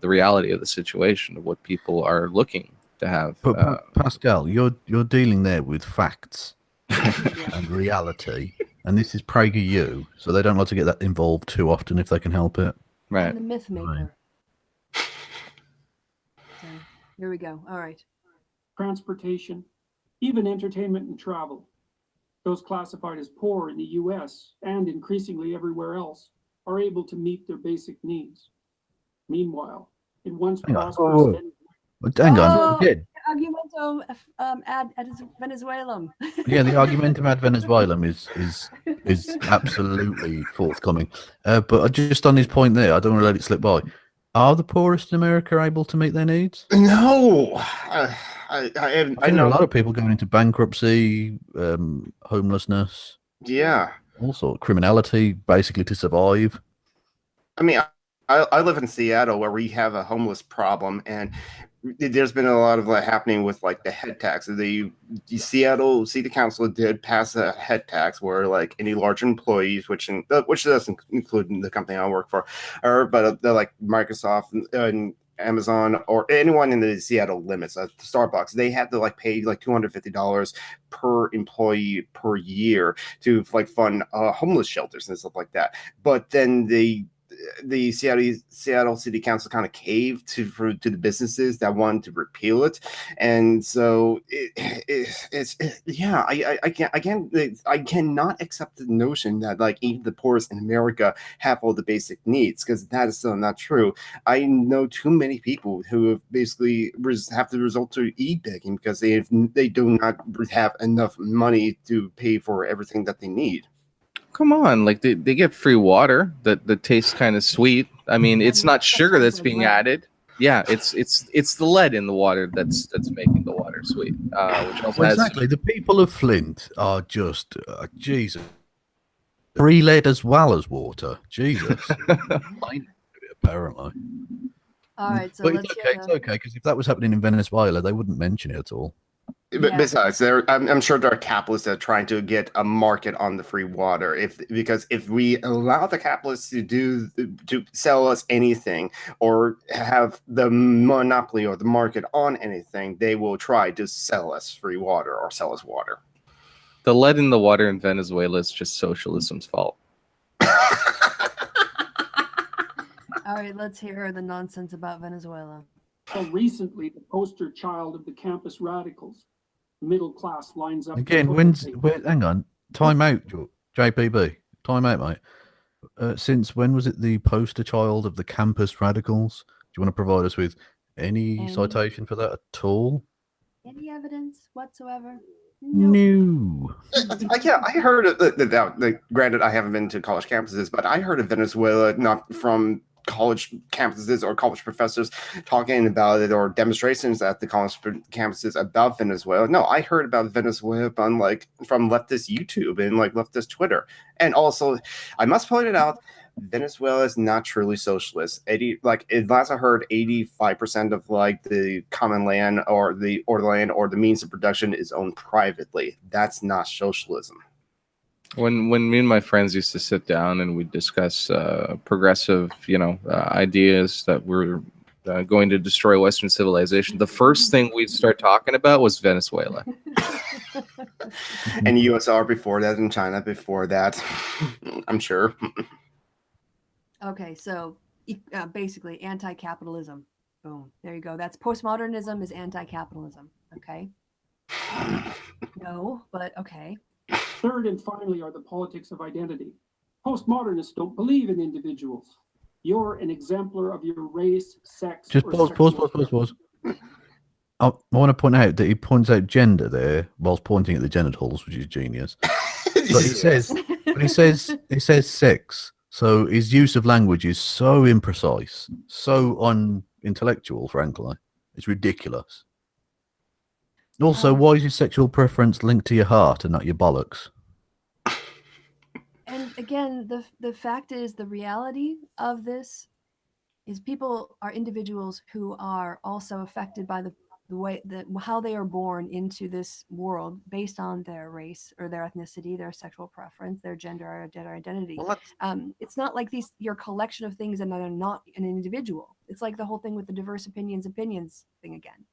reality of the situation of what people are looking to have.
But Pascal, you're dealing there with facts and reality, and this is PragerU, so they don't like to get that involved too often if they can help it.
Right.
And the myth maker. So here we go. All right.
transportation, even entertainment and travel. Those classified as poor in the US and increasingly everywhere else are able to meet their basic needs. Meanwhile, in once prosperous
Hang on, again.
Argumentum ad Venezuelam.
Yeah, the argumentum ad Venezuelam is absolutely forthcoming. But just on his point there, I don't want to let it slip by. Are the poorest in America able to meet their needs?
No, I know
a lot of people going into bankruptcy, homelessness.
Yeah,
also criminality, basically to survive.
I mean, I live in Seattle where we have a homeless problem, and there's been a lot of happening with the head tax. The Seattle City Council did pass a head tax where any large employees, which doesn't include the company I work for, but they're like Microsoft and Amazon or anyone in the Seattle limits, Starbucks, they have to pay $250 per employee per year to fund homeless shelters and stuff like that. But then the Seattle City Council kind of caved to the businesses that wanted to repeal it, and so I cannot accept the notion that even the poorest in America have all the basic needs, because that is still not true. I know too many people who have basically have to resort to e-begging because they do not have enough money to pay for everything that they need.
Come on, they get free water that tastes kind of sweet. I mean, it's not sugar that's being added. Yeah, it's the lead in the water that's making the water sweet. Which also
exactly. The people of Flint are just Jesus. Free lead as well as water. Jesus. Apparently.
All right, so
but
let's
it's okay, because if that was happening in Venezuela, they wouldn't mention it at all.
But besides, I'm sure there are capitalists that are trying to get a market on the free water. Because if we allow the capitalists to sell us anything or have the monopoly or the market on anything, they will try to sell us free water or sell us water.
The lead in the water in Venezuela is just socialism's fault.
All right, let's hear the nonsense about Venezuela.
So recently, the poster child of the campus radicals, middle class, lines up.
Again, hang on, time out, JPB, time out, mate. Since when was it the poster child of the campus radicals? Do you want to provide us with any citation for that at all?
Any evidence whatsoever?
No.
I heard that. Granted, I haven't been to college campuses, but I heard of Venezuela not from college campuses or college professors talking about it, or demonstrations at the college campuses about Venezuela. No, I heard about Venezuela on from leftist YouTube and leftist Twitter. And also, I must point it out, Venezuela is not truly socialist. Last I heard, 85% of the common land or the land or the means of production is owned privately. That's not socialism.
When me and my friends used to sit down and we'd discuss progressive, ideas that were going to destroy Western civilization, the first thing we'd start talking about was Venezuela.
And USSR before that, and China before that, I'm sure.
Okay, so basically anti-capitalism. Boom. There you go. That's postmodernism is anti-capitalism. Okay. No, but okay.
Third and finally are the politics of identity. Postmodernists don't believe in individuals. You're an exemplar of your race, sex.
Just pause. I want to point out that he points out gender there whilst pointing at the genitals, which is genius. But he says sex. So his use of language is so imprecise, so unintellectual, frankly. It's ridiculous. Also, why is your sexual preference linked to your heart and not your bollocks?
And again, the fact is, the reality of this is people are individuals who are also affected by the way that how they are born into this world based on their race or their ethnicity, their sexual preference, their gender or gender identity.
Well,
it's not like your collection of things and they're not an individual. It's like the whole thing with the diverse opinions thing again.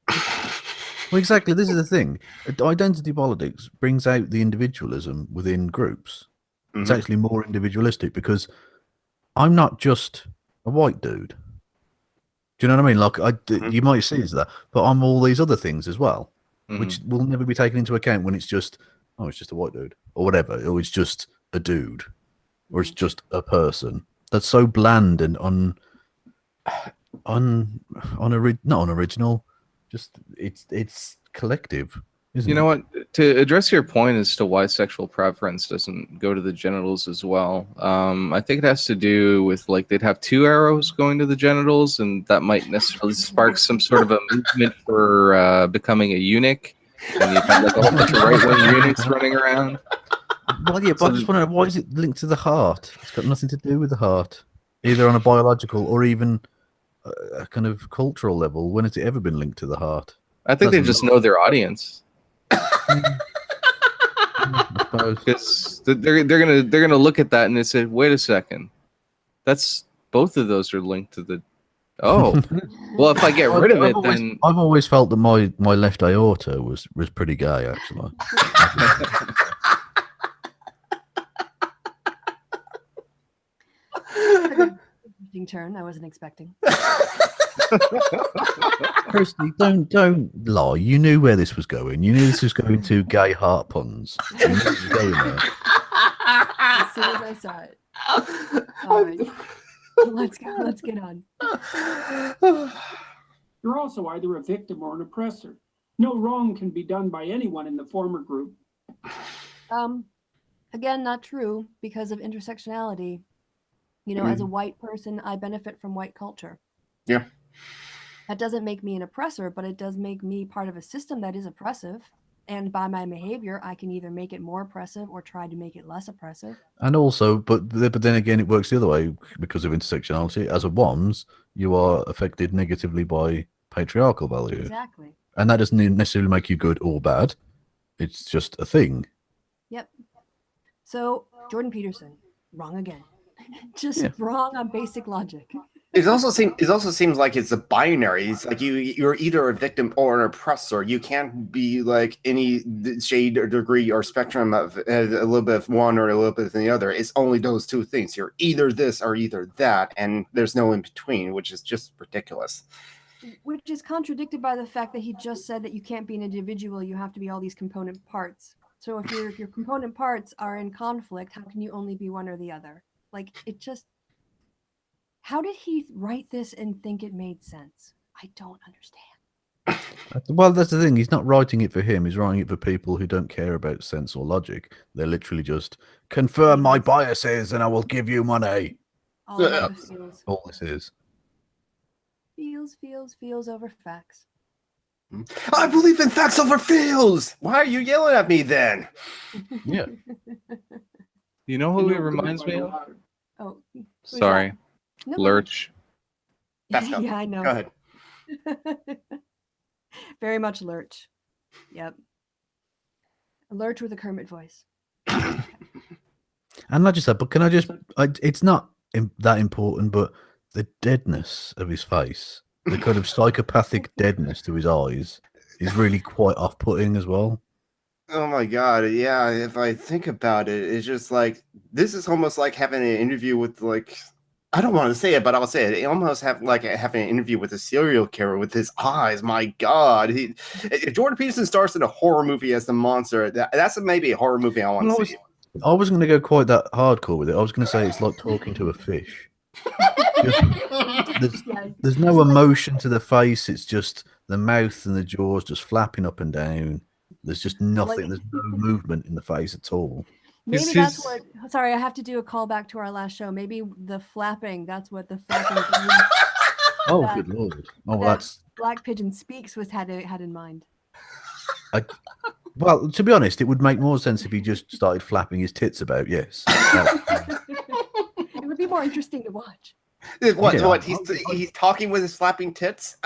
Well, exactly. This is the thing. Identity politics brings out the individualism within groups. Mm-hmm. It's actually more individualistic because I'm not just a white dude. Do you know what I mean? You might see it as that, but I'm all these other things as well, which will never be taken into account when it's just, it's just a white dude or whatever, or it's just a dude, or it's just a person. That's so bland and not unoriginal. Just it's collective, isn't it?
You know what? To address your point as to why sexual preference doesn't go to the genitals as well, I think it has to do with they'd have two arrows going to the genitals, and that might necessarily spark some sort of a movement for becoming a eunuch, and you'd have a whole bunch of right-wing eunuchs running around.
Well, yeah, but I just want to know, why is it linked to the heart? It's got nothing to do with the heart, either on a biological or even a kind of cultural level, when has it ever been linked to the heart?
I think they
Doesn't
just know their audience.
I suppose.
Because they're gonna look at that and they say, wait a second, that's both of those are linked to the. Oh, well, if I get rid of it, then
I've always felt that my left aorta was pretty gay, actually.
Interesting turn. I wasn't expecting.
Personally, don't lie. You knew where this was going. You knew this was going to gay heart puns. You knew it was going there.
As soon as I saw it. All right. Let's go. Let's get on.
You're also either a victim or an oppressor. No wrong can be done by anyone in the former group.
Again, not true because of intersectionality. You know, as a white person, I benefit from white culture.
Yeah.
That doesn't make me an oppressor, but it does make me part of a system that is oppressive. And by my behavior, I can either make it more oppressive or try to make it less oppressive.
And also, but then again, it works the other way because of intersectionality. As a WOMS, you are affected negatively by patriarchal values.
Exactly.
And that doesn't necessarily make you good or bad. It's just a thing.
Yep. So, Jordan Peterson, wrong again. Just
Yeah.
wrong on basic logic.
It also seems like it's a binary. It's like you're either a victim or an oppressor. You can't be like any shade or degree or spectrum of a little bit of one or a little bit of the other. It's only those two things. You're either this or either that, and there's no in between, which is just ridiculous.
Which is contradicted by the fact that he just said that you can't be an individual, you have to be all these component parts. So if your component parts are in conflict, how can you only be one or the other? Like, it just... How did he write this and think it made sense? I don't understand.
Well, that's the thing. He's not writing it for him. He's writing it for people who don't care about sense or logic. They're literally just confirm my biases and I will give you money.
All of this feels,
All this is.
feels over facts.
I believe in facts over feels. Why are you yelling at me then?
Yeah.
you know who he reminds me of?
Oh, who's
Sorry,
that? No.
Lurch.
Pascal,
Yeah, I know.
Go ahead.
Very much Lurch. Yep. A Lurch with a Kermit voice.
And not just that, but can I just... it's not that important, but the deadness of his face, the kind of psychopathic deadness to his eyes is really quite off-putting as well.
Oh my god, yeah, if I think about it, it's just like, this is almost like having an interview with, like, I don't want to say it, but I'll say it. It almost having an interview with a serial killer with his eyes. My god. If Jordan Peterson stars in a horror movie as the monster, that's maybe a horror movie I want to see.
I wasn't going to go quite that hardcore with it. I was going to say it's like talking to a fish. There's no emotion to the face. It's just the mouth and the jaws just flapping up and down. There's just nothing. There's no movement in the face at all.
Maybe that's what... Sorry, I have to do a callback to our last show. Maybe the flapping, that's what the flapping...
Oh, good lord. Oh, well, that's...
Black Pigeon Speaks was had in mind.
Well, to be honest, it would make more sense if he just started flapping his tits about, yes.
It would be more interesting to watch.
What?
Yeah.
What? He's talking with his flapping tits?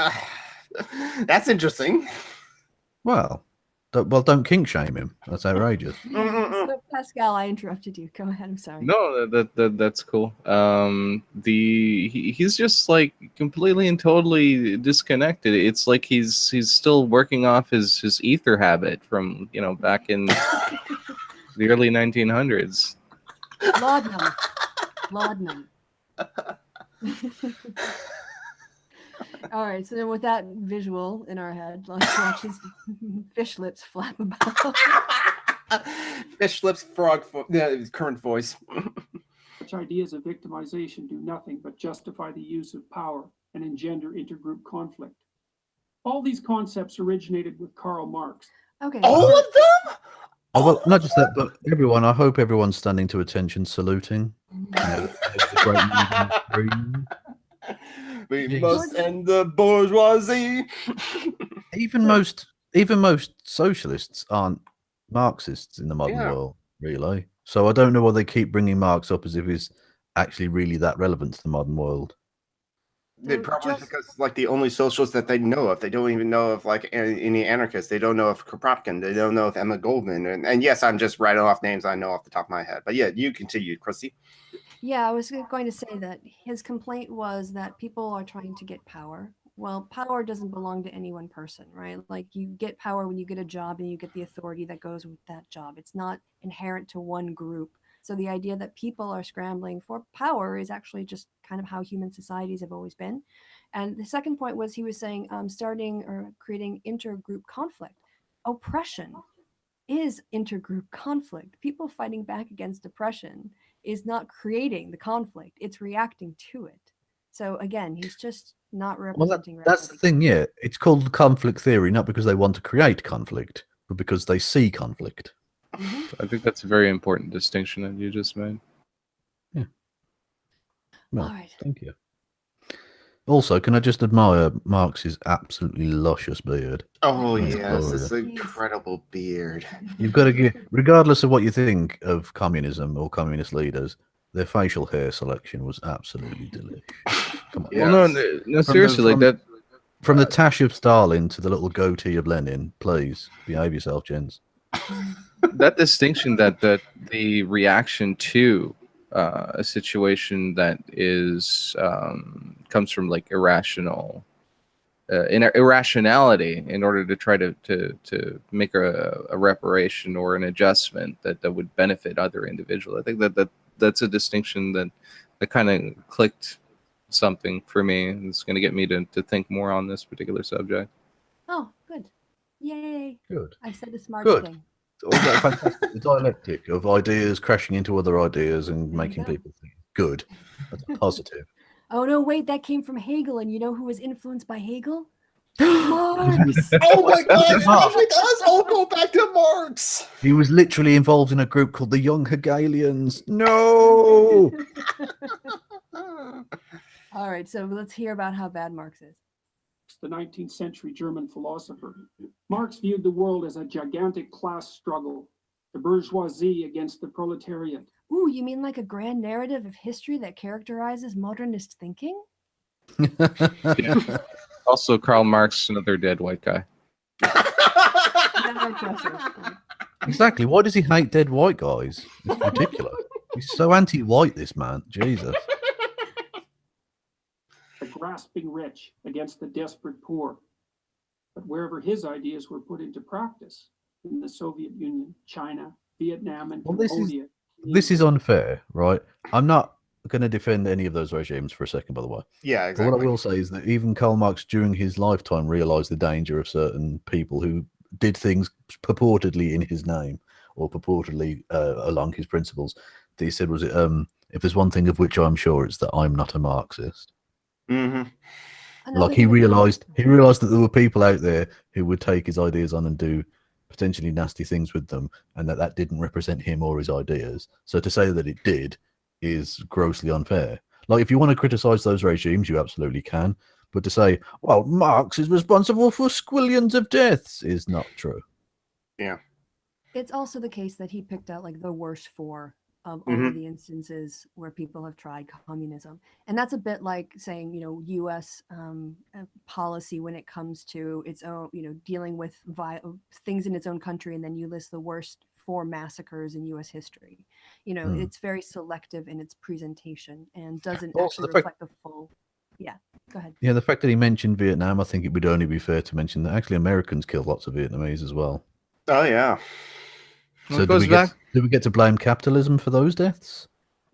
That's interesting.
Well, don't kink shame him. That's outrageous.
So, Pascal, I interrupted you. Go ahead. I'm sorry.
No, that's cool. He's just like completely and totally disconnected. It's like he's still working off his ether habit from back in the early 1900s.
Laudanum. All right, so then with that visual in our head, let's watch his fish lips flap about.
Fish lips, frog, current voice.
Such ideas of victimization do nothing but justify the use of power and engender intergroup conflict. All these concepts originated with Karl Marx.
Okay.
All of them?
Oh, well, not just that, but everyone. I hope everyone's standing to attention, saluting.
We must end the bourgeoisie.
Even most socialists aren't Marxists in the modern world, really. So I don't know why they keep bringing Marx up as if he's actually really that relevant to the modern world.
They
So
probably
just-
because it's like the only socialist that they know of. They don't even know of like any anarchists. They don't know of Kropotkin. They don't know of Emma Goldman. And yes, I'm just writing off names I know off the top of my head. But yeah, you continue, Chrissy.
Yeah, I was going to say that his complaint was that people are trying to get power. Well, power doesn't belong to any one person, right? Like you get power when you get a job and you get the authority that goes with that job. It's not inherent to one group. So the idea that people are scrambling for power is actually just kind of how human societies have always been. And the second point was he was saying starting or creating intergroup conflict. Oppression is intergroup conflict. People fighting back against oppression is not creating the conflict, it's reacting to it. So again, he's just not
Well,
representing
that's the thing, yeah. It's called conflict theory, not because they want to create conflict, but because they see conflict.
I think that's a very important distinction that you just made.
Well,
All right.
thank you. Also, can I just admire Marx's absolutely luscious beard?
Oh
That's
yes,
glorious.
this incredible beard.
You've got to get, regardless of what you think of communism or communist leaders, their facial hair selection was absolutely delicious. Come on.
Well, no, seriously, like that.
From the tash of Stalin to the little goatee of Lenin, please behave yourself, gents.
That distinction, that the reaction to a situation that is comes from like irrationality in order to try to make a reparation or an adjustment that would benefit other individuals. I think that's a distinction that kind of clicked something for me. It's going to get me to think more on this particular subject.
Oh, good. Yay.
Good.
I said a smart
Good.
thing.
Oh, that's fantastic. The dialectic of ideas crashing into other ideas and making people think. Good. That's positive.
Oh no, wait, that came from Hegel, and you know who was influenced by Hegel? Marx.
Oh my God! It
Marx.
actually does all go back to Marx.
He was literally involved in a group called the Young Hegelians. No.
All right, so let's hear about how bad Marx is.
The 19th century German philosopher. Marx viewed the world as a gigantic class struggle, the bourgeoisie against the proletariat.
Ooh, you mean like a grand narrative of history that characterizes modernist thinking?
Yeah. Also, Karl Marx, another dead white guy.
Exactly. Why does he hate dead white guys? It's ridiculous. He's so anti-white, this man. Jesus.
The grasping rich against the desperate poor. But wherever his ideas were put into practice, in the Soviet Union, China, Vietnam, and Cambodia.
This is unfair, right? I'm not going to defend any of those regimes for a second, by the way.
Yeah,
But
exactly.
what I will say is that even Karl Marx, during his lifetime, realized the danger of certain people who did things purportedly in his name or purportedly along his principles. That he said was, if there's one thing of which I'm sure, it's that I'm not a Marxist.
Mm-hmm.
Like he realized that there were people out there who would take his ideas on and do potentially nasty things with them, and that didn't represent him or his ideas. So to say that it did is grossly unfair. Like if you want to criticize those regimes, you absolutely can. But to say, well, Marx is responsible for squillions of deaths is not true.
Yeah.
It's also the case that he picked out like the worst four of all of the instances where people have tried communism. And that's a bit like saying, you know, US policy when it comes to its own, you know, dealing with things in its own country, and then you list the worst 4 massacres in US history. You know, it's very selective in its presentation and doesn't
Also,
actually reflect the full. Yeah, go ahead.
Yeah, the fact that he mentioned Vietnam, I think it would only be fair to mention that actually Americans killed lots of Vietnamese as well.
Oh yeah.
So do we get to blame capitalism for those deaths?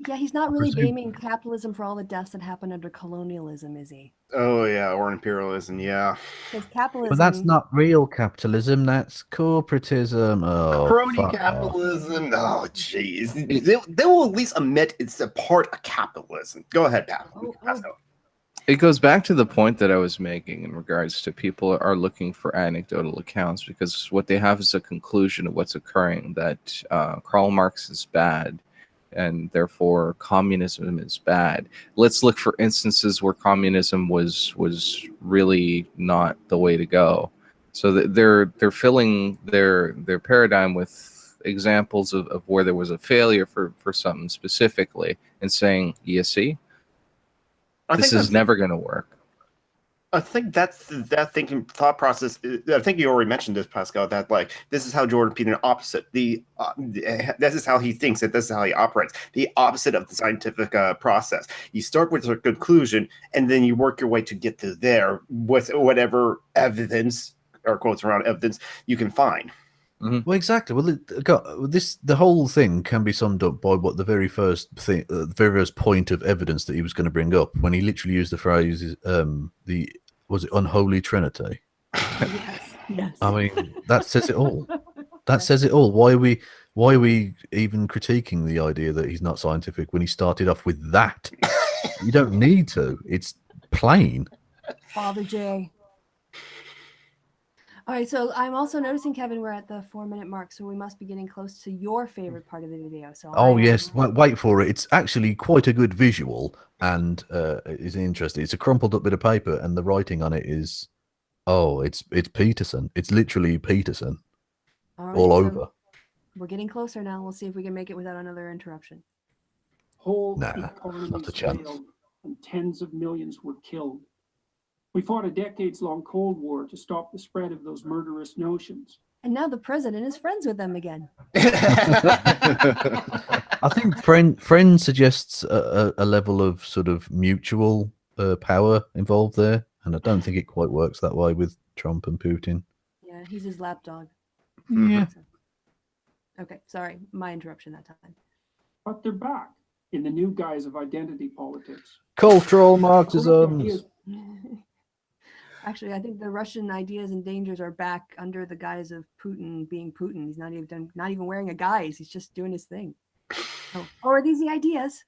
Yeah, he's not really blaming capitalism for all the deaths that happened under colonialism, is he?
Oh yeah, or imperialism, yeah.
Because capitalism.
But that's not real capitalism. That's corporatism. Oh,
Crony capitalism. Oh, jeez. They will at least admit it's a part of capitalism. Go ahead, Pat.
It goes back to the point that I was making in regards to people are looking for anecdotal accounts, because what they have is a conclusion of what's occurring, that Karl Marx is bad and therefore communism is bad. Let's look for instances where communism was really not the way to go. So they're filling their paradigm with examples of where there was a failure for something specifically and saying, you see, this is never going to work.
I think that's that thinking thought process. I think you already mentioned this, Pascal. That like this is how Jordan Peterson opposite this is how he thinks. That this is how he operates. The opposite of the scientific process. You start with a conclusion, and then you work your way to get to there with whatever evidence or quotes around evidence you can find.
Well, exactly. Well, the whole thing can be summed up by what the very first thing, the very first point of evidence that he was going to bring up when he literally used the phrase, was it unholy trinity?
Yes.
I mean, that says it all. That says it all. Why are we even critiquing the idea that he's not scientific when he started off with that? You don't need to. It's plain.
Father J. All right, so I'm also noticing, Kevin, we're at the 4-minute mark, so we must be getting close to your favorite part of the video. So
oh yes, wait for it. It's actually quite a good visual and is interesting. It's a crumpled up bit of paper, and the writing on it is, it's Peterson. It's literally Peterson all
so
over.
We're getting closer now. We'll see if we can make it without another interruption.
Whole
Not
economies
a chance.
failed, and tens of millions were killed. We fought a decades-long Cold War to stop the spread of those murderous notions.
And now the president is friends with them again.
I think friend suggests a level of sort of mutual power involved there, and I don't think it quite works that way with Trump and Putin.
Yeah, he's his lapdog.
Yeah.
Okay, sorry, my interruption that time.
But they're back in the new guise of identity politics.
Cultural Marxism.
Actually, I think the Russian ideas and dangers are back under the guise of Putin being Putin. He's not even wearing a guise. He's just doing his thing. Oh, are these the ideas?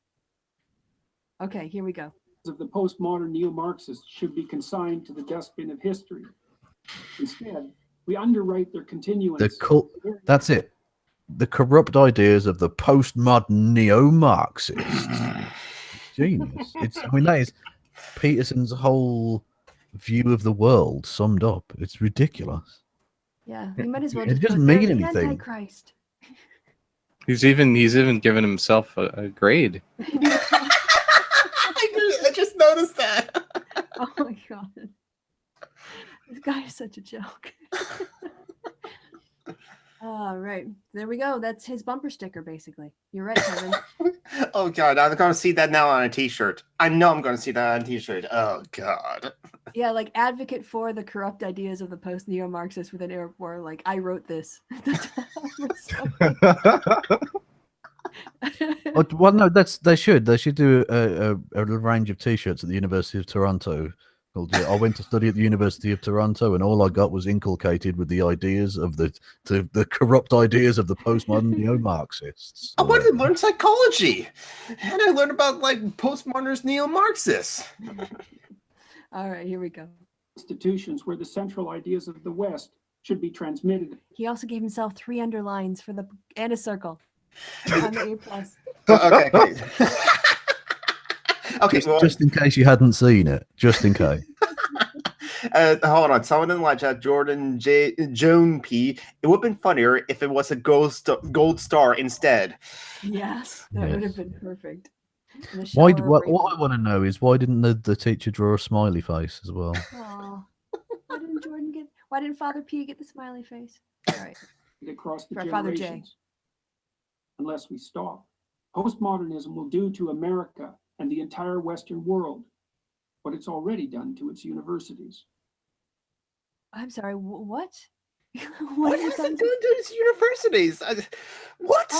Okay, here we go.
Of the postmodern neo-Marxists should be consigned to the dustbin of history. Instead, we underwrite their continuance.
That's it. The corrupt ideas of the postmodern neo-Marxists. Genius. That is Peterson's whole view of the world summed up. It's ridiculous.
Yeah, we might as well
It
just
doesn't mean anything.
Antichrist.
He's even given himself a grade.
I just noticed that.
Oh my god. This guy is such a joke. All right, there we go. That's his bumper sticker, basically. You're right, Kevin.
Oh god, I'm going to see that now on a t-shirt. I know I'm going to see that on a t-shirt. Oh god.
Yeah, like advocate for the corrupt ideas of the post-neo-Marxists with an air war. Like, I wrote this.
Well, no, they should do a range of t-shirts at the University of Toronto. I went to study at the University of Toronto, and all I got was inculcated with the ideas of the corrupt ideas of the postmodern neo-Marxists.
I wanted to learn psychology, and I learned about like postmodernist neo-Marxists.
All right, here we go.
Institutions where the central ideas of the West should be transmitted.
He also gave himself 3 underlines for the and a circle on the A+.
Okay. Okay,
just in case you hadn't seen it, just in case.
Hold on. Someone in the live chat, Joan P. It would have been funnier if it was a gold star instead.
Yes, that would have been perfect.
What I want to know is why didn't the teacher draw a smiley face as well?
Oh, why didn't Father P get the smiley face? All right.
Across the
Father J.
generations. Unless we stop, postmodernism will do to America and the entire Western world what it's already done to its universities.
I'm sorry, what?
What is it doing to its universities? What?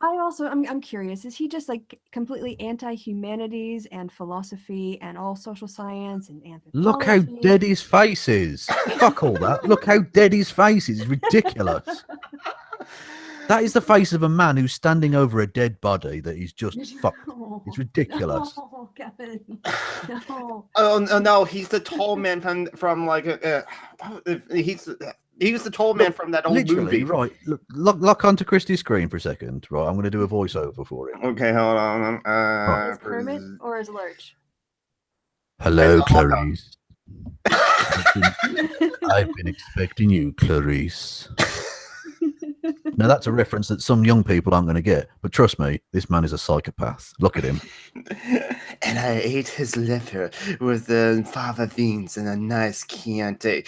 I'm curious. Is he just like completely anti-humanities and philosophy and all social science and anthropology?
Look how dead his face is. Fuck all that. Look how dead his face is. It's ridiculous. That is the face of a man who's standing over a dead body that he's just fucked. It's ridiculous.
No, Kevin. No.
Oh no, he's the tall man from like he's the tall man from that old movie.
Right. Look onto Christie's screen for a second. Right, I'm going to do a voiceover for him.
Okay, hold on.
Is Kermit or is Lurch?
Hello, Clarice. I've been expecting you, Clarice. Now that's a reference that some young people aren't going to get, but trust me, this man is a psychopath. Look at him.
And I ate his liver with the fava beans and a nice Chianti.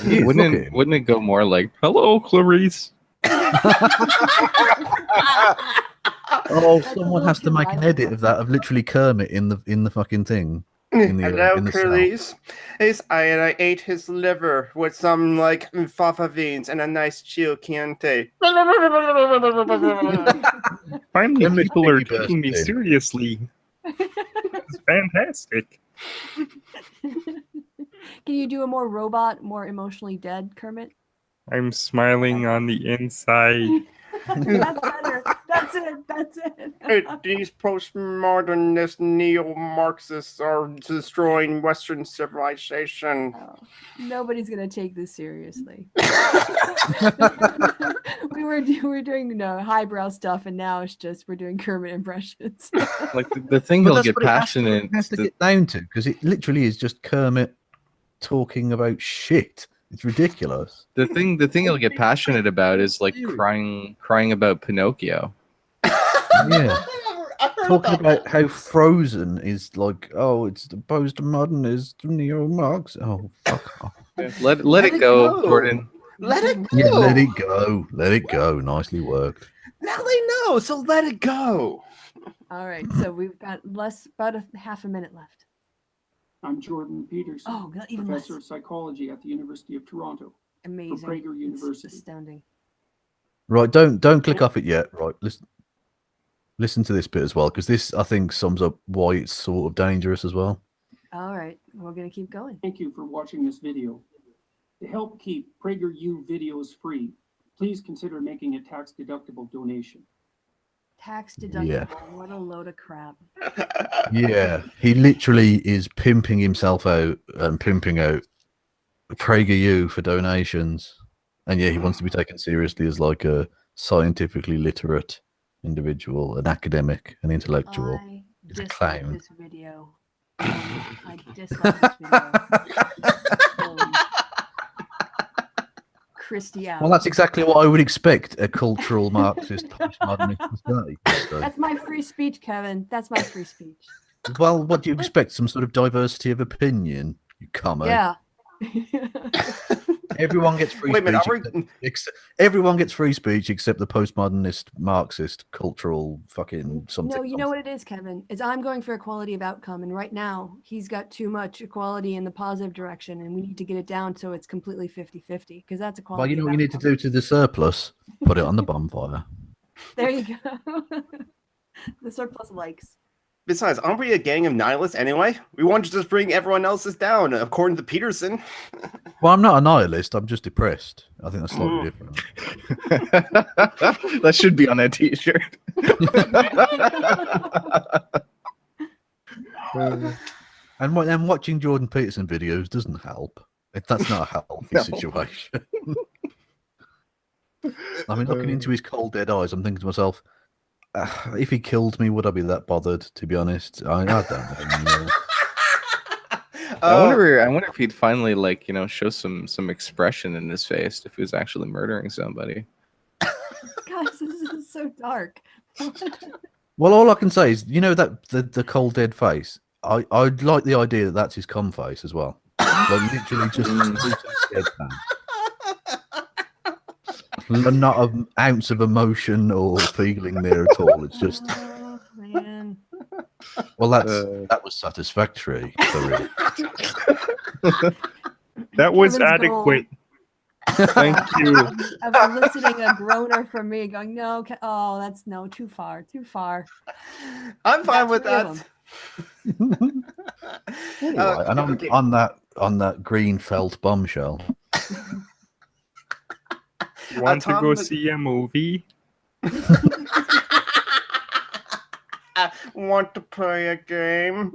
He is, look at him.
Wouldn't it go more like, "Hello, Clarice"?
Oh,
That's a
someone
little
has to
too
make an
violent.
edit of that, of literally Kermit in the fucking thing. In the,
Hello,
in the South.
Clarice. Yes, I ate his liver with some like fava beans and a nice chio Chianti.
Finally,
Kermit's
people are
piggy
taking me
burst in.
seriously. It's fantastic.
Can you do a more robot, more emotionally dead Kermit?
I'm smiling on the inside.
That's better. That's it. That's it.
These postmodernist neo-Marxists are destroying Western civilization.
Oh, nobody's gonna take this seriously. we were doing highbrow stuff, and now it's just we're doing Kermit impressions.
Like the thing
But
he'll
that's
get
what it has to-
passionate.
It has to
the-
get down to, because it literally is just Kermit talking about shit. It's ridiculous.
The thing he'll get passionate about is like crying about Pinocchio.
Yeah.
I heard
Talking about how Frozen is like, oh, it's the postmodernist Neo-Marx. Oh, fuck off.
Let
Let
it
it
go,
go.
Jordan.
Let it go.
Yeah, let it go. Let it go. Nicely worked.
Now they know, so let it go.
All right, so we've got about half a minute left.
I'm Jordan Peterson,
Oh, not even less.
professor of psychology at the University of Toronto.
Amazing.
Prager
It's
University.
astounding.
Right, don't click off it yet. Right, listen to this bit as well, because this, I think, sums up why it's sort of dangerous as well.
All right, we're gonna keep going.
Thank you for watching this video. To help keep PragerU videos free, please consider making a tax-deductible donation.
Tax deductible.
Yeah.
What a load of crap.
Yeah, he literally is pimping himself out and pimping out PragerU for donations. And yeah, he wants to be taken seriously as like a scientifically literate individual, an academic, an intellectual.
I
He's a
dislike
clown.
this video. I dislike this video. Holy Christy out.
Well, that's exactly what I would expect a cultural Marxist postmodernist to say. So,
That's my free speech, Kevin. That's my free speech.
well, what do you expect? Some sort of diversity of opinion? You come on.
Yeah.
Everyone gets free
Wait a minute,
speech. Everyone gets free speech except the postmodernist Marxist cultural fucking something.
No, you know what it is, Kevin? Is I'm going for equality of outcome, and right now he's got too much equality in the positive direction, and we need to get it down so it's completely 50-50, because that's equality.
Well, you know
of
what you need to
outcome.
do to the surplus? Put it on the bonfire.
There you go. The surplus likes.
Besides, aren't we a gang of nihilists anyway? We want to just bring everyone else's down, according to Peterson.
Well, I'm not a nihilist. I'm just depressed. I think that's slightly different.
That should be on that T-shirt.
And watching Jordan Peterson videos doesn't help. That's not a healthy
No.
situation. I mean, looking into his cold dead eyes, I'm thinking to myself, if he killed me, would I be that bothered? To be honest, I don't know.
I wonder if he'd finally show some expression in his face if he was actually murdering somebody.
Guys, this is so dark.
Well, all I can say is, you know, that the cold dead face. I like the idea that that's his cum face as well. Like literally just deadpan. Not an ounce of emotion or feeling there at all. It's just,
Oh, man.
well, that was satisfactory. Sorry.
That was
Kevin's
adequate.
goal
Thank you.
of eliciting a groaner from me, going, no, that's no, too far.
I'm fine with
three of
that.
Anyway, and
okay.
on that green felt bombshell.
You want to go
Tom,
see a movie?
Want to play a game?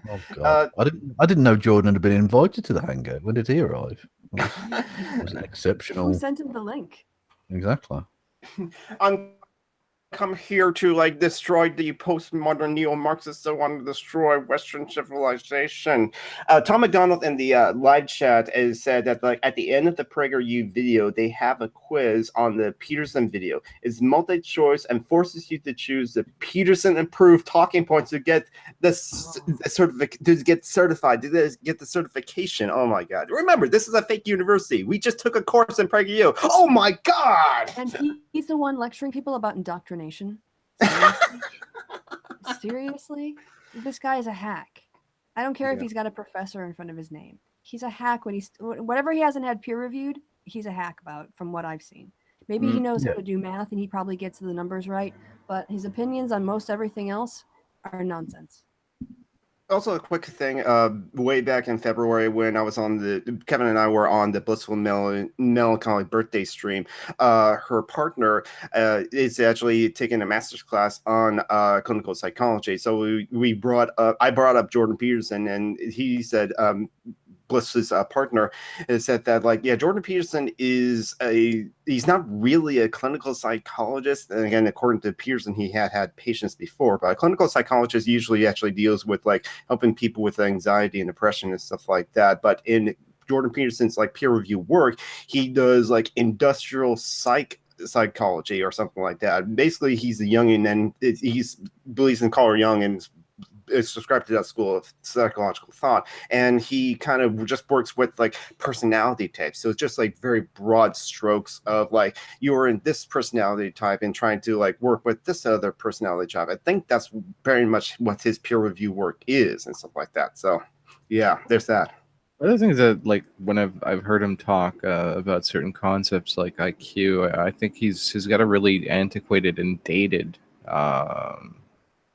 Oh God, I didn't know Jordan had been invited to the hangout. When did he arrive? It was an exceptional.
Who sent him the link?
Exactly.
come here to like destroy the postmodern neo-Marxists that want to destroy Western civilization. Tom McDonald in the live chat has said that like at the end of the PragerU video, they have a quiz on the Peterson video. It's multi-choice and forces you to choose the Peterson approved talking points to get to get certified, to get the certification. Oh my god! Remember, this is a fake university. We just took a course in PragerU. Oh my god!
And he's the one lecturing people about indoctrination. Seriously? Seriously? This guy is a hack. I don't care if he's got a professor in front of his name. He's a hack when he's whatever he hasn't had peer reviewed, he's a hack about from what I've seen. Maybe he knows how to do math and he probably gets the numbers right, but his opinions on most everything else are nonsense.
Also, a quick thing. Way back in February, when I was on Kevin and I were on the Blissful Melancholy birthday stream. Her partner is actually taking a master's class on clinical psychology. So I brought up Jordan Peterson, and he said, Bliss's partner, has said that like, yeah, Jordan Peterson he's not really a clinical psychologist. And again, according to Peterson, he had patients before, but a clinical psychologist usually actually deals with like helping people with anxiety and depression and stuff like that. But in Jordan Peterson's like peer review work, he does like industrial psychology or something like that. Basically, he's a Jungian, and he believes in Carl Jung and is subscribed to that school of psychological thought, and he kind of just works with like personality types. So it's just like very broad strokes of like, you're in this personality type and trying to like work with this other personality type. I think that's very much what his peer review work is and stuff like that. So yeah, there's that.
Other things that like when I've heard him talk about certain concepts like IQ, I think he's got a really antiquated and dated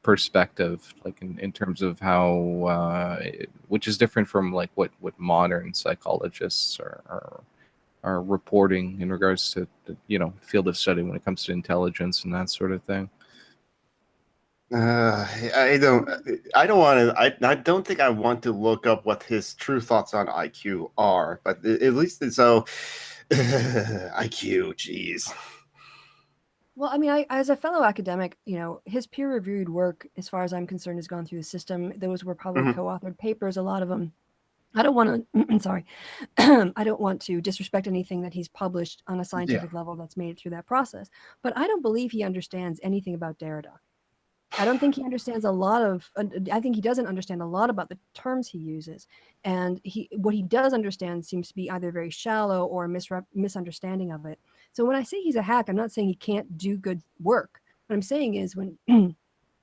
perspective, like in terms of how which is different from like what modern psychologists are reporting in regards to the field of study when it comes to intelligence and that sort of thing.
I don't want to. I don't think I want to look up what his true thoughts on IQ are, but at least it's so IQ. Jeez.
Well, I mean, as a fellow academic, his peer-reviewed work, as far as I'm concerned, has gone through the system. Those were probably co-authored papers, a lot of them. I don't want to, sorry, I don't want to disrespect anything that he's published on a scientific level that's made it through that process. But I don't believe he understands anything about Derrida. I don't think he understands I think he doesn't understand a lot about the terms he uses. And what he does understand seems to be either very shallow or a misunderstanding of it. So when I say he's a hack, I'm not saying he can't do good work. What I'm saying is when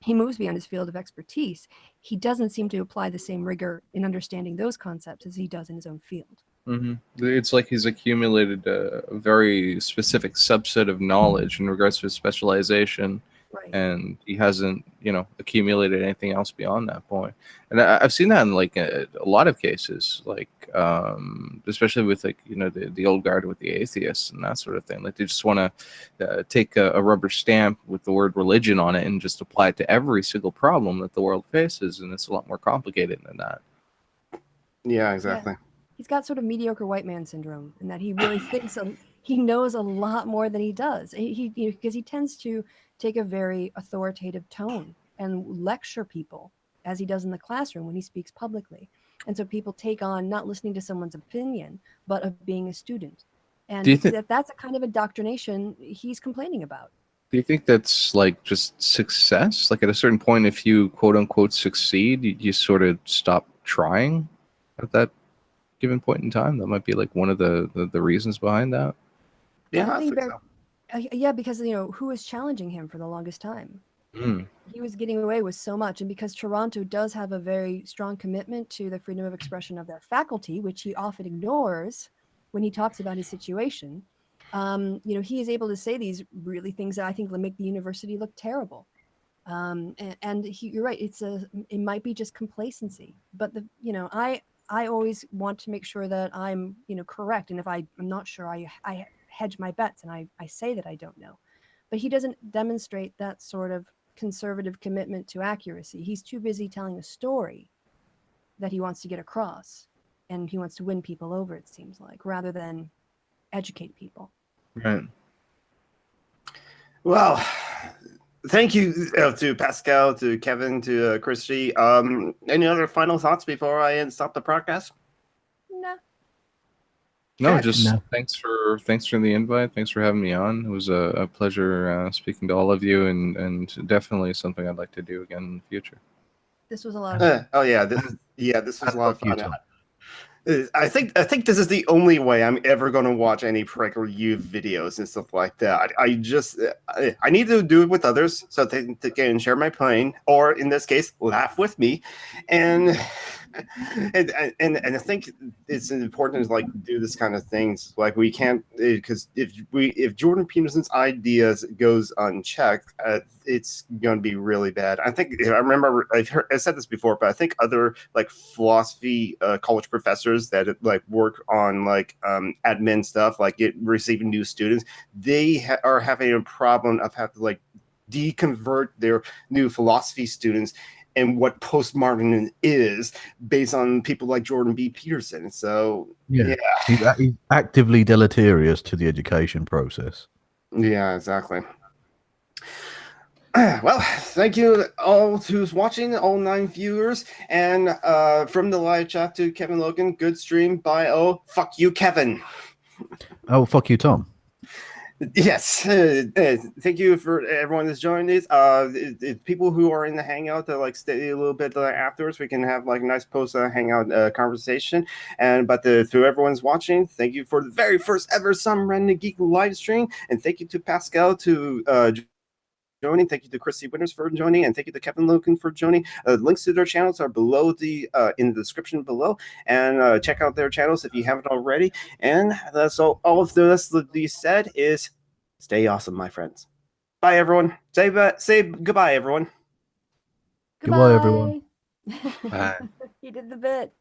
he moves beyond his field of expertise, he doesn't seem to apply the same rigor in understanding those concepts as he does in his own field.
Mm-hmm. It's like he's accumulated a very specific subset of knowledge in regards to his specialization. Right. And he hasn't, accumulated anything else beyond that point. And I've seen that in like a lot of cases, like especially with like the old guard with the atheists and that sort of thing. Like they just want to take a rubber stamp with the word religion on it and just apply it to every single problem that the world faces, and it's a lot more complicated than that.
Yeah, exactly.
Yeah. He's got sort of mediocre white man syndrome, in that he really thinks he knows a lot more than he does. Because he tends to take a very authoritative tone and lecture people, as he does in the classroom when he speaks publicly. And so people take on not listening to someone's opinion, but of being a student. And that's a kind of indoctrination he's complaining about.
Do you think that's like just success? Like at a certain point, if you quote unquote succeed, you sort of stop trying at that given point in time? That might be like one of the reasons behind that.
Yeah, I think so.
Yeah, because who was challenging him for the longest time? He was getting away with so much, and because Toronto does have a very strong commitment to the freedom of expression of their faculty, which he often ignores when he talks about his situation, he is able to say these really things that I think will make the university look terrible. You're right; it might be just complacency, but I always want to make sure that I'm correct, and if I'm not sure, I hedge my bets and I say that I don't know. But he doesn't demonstrate that sort of conservative commitment to accuracy. He's too busy telling a story that he wants to get across, and he wants to win people over, it seems like, rather than educate people.
Right.
Well, thank you to Pascal, to Kevin, to Christy. Any other final thoughts before I stop the podcast?
No.
No,
Okay.
just
No.
thanks for the invite. Thanks for having me on. It was a pleasure speaking to all of you, and definitely something I'd like to do again in the future.
This was a lot of fun.
Oh yeah, this was a lot of
Fuck you,
fun.
Tom.
I think this is the only way I'm ever going to watch any PragerU videos and stuff like that. I just I need to do it with others so they can share my pain, or in this case, laugh with me, and and I think it's important to like do this kind of things. Like we can't, because if Jordan Peterson's ideas goes unchecked, it's going to be really bad. I think I remember I said this before, but I think other like philosophy college professors that like work on like admin stuff, like receiving new students, they are having a problem of having to like deconvert their new philosophy students and what postmodernism is based on people like Jordan B. Peterson. So
Yeah. He's actively deleterious to the education process.
yeah, exactly. Well, thank you all who's watching, all 9 viewers, and from the live chat to Kevin Logan, good stream. Bye. Oh, fuck you, Kevin.
Oh, fuck you, Tom.
Yes, thank you for everyone that's joined this. People who are in the hangout that like stay a little bit afterwards, we can have like a nice post hangout conversation. But to everyone's watching, thank you for the very first ever Some Random Geek live stream, and thank you to Pascal to joining. Thank you to Christy Winters for joining, and thank you to Kevin Logan for joining. Links to their channels are below the in the description below, and check out their channels if you haven't already. And so all of the rest of these said is stay awesome, my friends. Bye, everyone. Say goodbye, everyone.
Goodbye, everyone.
Goodbye.
Bye.
You did the bit.